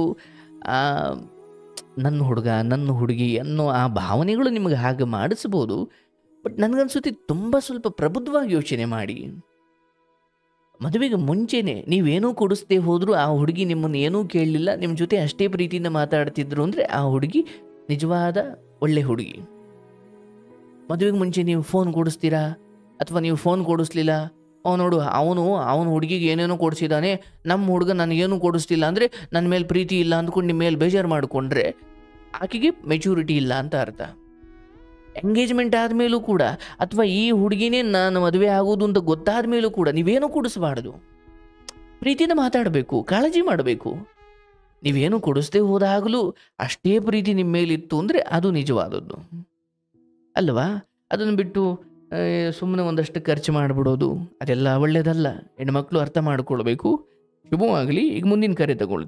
ನನ್ನ ಹುಡುಗ ನನ್ನ ಹುಡುಗಿ ಅನ್ನೋ ಆ ಭಾವನೆಗಳು ನಿಮಗೆ ಹಾಗೆ ಮಾಡಿಸ್ಬೋದು. ಬಟ್ ನನಗನ್ಸುತ್ತೆ ತುಂಬ ಸ್ವಲ್ಪ ಪ್ರಬುದ್ಧವಾಗಿ ಯೋಚನೆ ಮಾಡಿ. ಮದುವೆಗೆ ಮುಂಚೆನೇ ನೀವೇನೂ ಕೊಡಿಸ್ದೇ ಹೋದರೂ ಆ ಹುಡುಗಿ ನಿಮ್ಮನ್ನು ಏನೂ ಕೇಳಲಿಲ್ಲ, ನಿಮ್ಮ ಜೊತೆ ಅಷ್ಟೇ ಪ್ರೀತಿಯಿಂದ ಮಾತಾಡ್ತಿದ್ರು ಅಂದರೆ ಆ ಹುಡುಗಿ ನಿಜವಾದ ಒಳ್ಳೆ ಹುಡುಗಿ. ಮದುವೆಗೆ ಮುಂಚೆ ನೀವು ಫೋನ್ ಕೊಡಿಸ್ತೀರಾ ಅಥವಾ ನೀವು ಫೋನ್ ಕೊಡಿಸ್ಲಿಲ್ಲ, ನೋಡು ಅವನು ಹುಡುಗಿಗೆ ಏನೇನೋ ಕೊಡಿಸಿದ್ದಾನೆ, ನಮ್ಮ ಹುಡುಗ ನನಗೇನು ಕೊಡಿಸ್ತಿಲ್ಲ ಅಂದರೆ ನನ್ನ ಮೇಲೆ ಪ್ರೀತಿ ಇಲ್ಲ ಅಂದ್ಕೊಂಡು ನಿಮ್ಮ ಮೇಲೆ ಬೇಜಾರು ಮಾಡಿಕೊಂಡ್ರೆ ಆಕೆಗೆ ಮೆಚೂರಿಟಿ ಇಲ್ಲ ಅಂತ ಅರ್ಥ. ಎಂಗೇಜ್ಮೆಂಟ್ ಆದಮೇಲೂ ಕೂಡ ಅಥವಾ ಈ ಹುಡುಗಿನೇ ನಾನು ಮದುವೆ ಆಗೋದು ಅಂತ ಗೊತ್ತಾದ ಮೇಲೂ ಕೂಡ ನೀವೇನೂ ಕೊಡಿಸ್ಬಾರ್ದು. ಪ್ರೀತಿನ ಮಾತಾಡಬೇಕು, ಕಾಳಜಿ ಮಾಡಬೇಕು. ನೀವೇನು ಕೊಡಿಸ್ದೇ ಹೋದಾಗಲೂ ಅಷ್ಟೇ ಪ್ರೀತಿ ನಿಮ್ಮ ಮೇಲಿತ್ತು ಅಂದರೆ ಅದು ನಿಜವಾದದ್ದು ಅಲ್ವಾ? ಅದನ್ನು ಬಿಟ್ಟು ಸುಮ್ಮನೆ ಒಂದಷ್ಟು ಖರ್ಚು ಮಾಡಿಬಿಡೋದು ಅದೆಲ್ಲ ಒಳ್ಳೆಯದಲ್ಲ. ಹೆಣ್ಮಕ್ಳು ಅರ್ಥ ಮಾಡಿಕೊಳ್ಬೇಕು. ಶುಭವಾಗಲಿ. ಈಗ ಮುಂದಿನ ಕರೆ ತಗೊಳ್ಳಿ.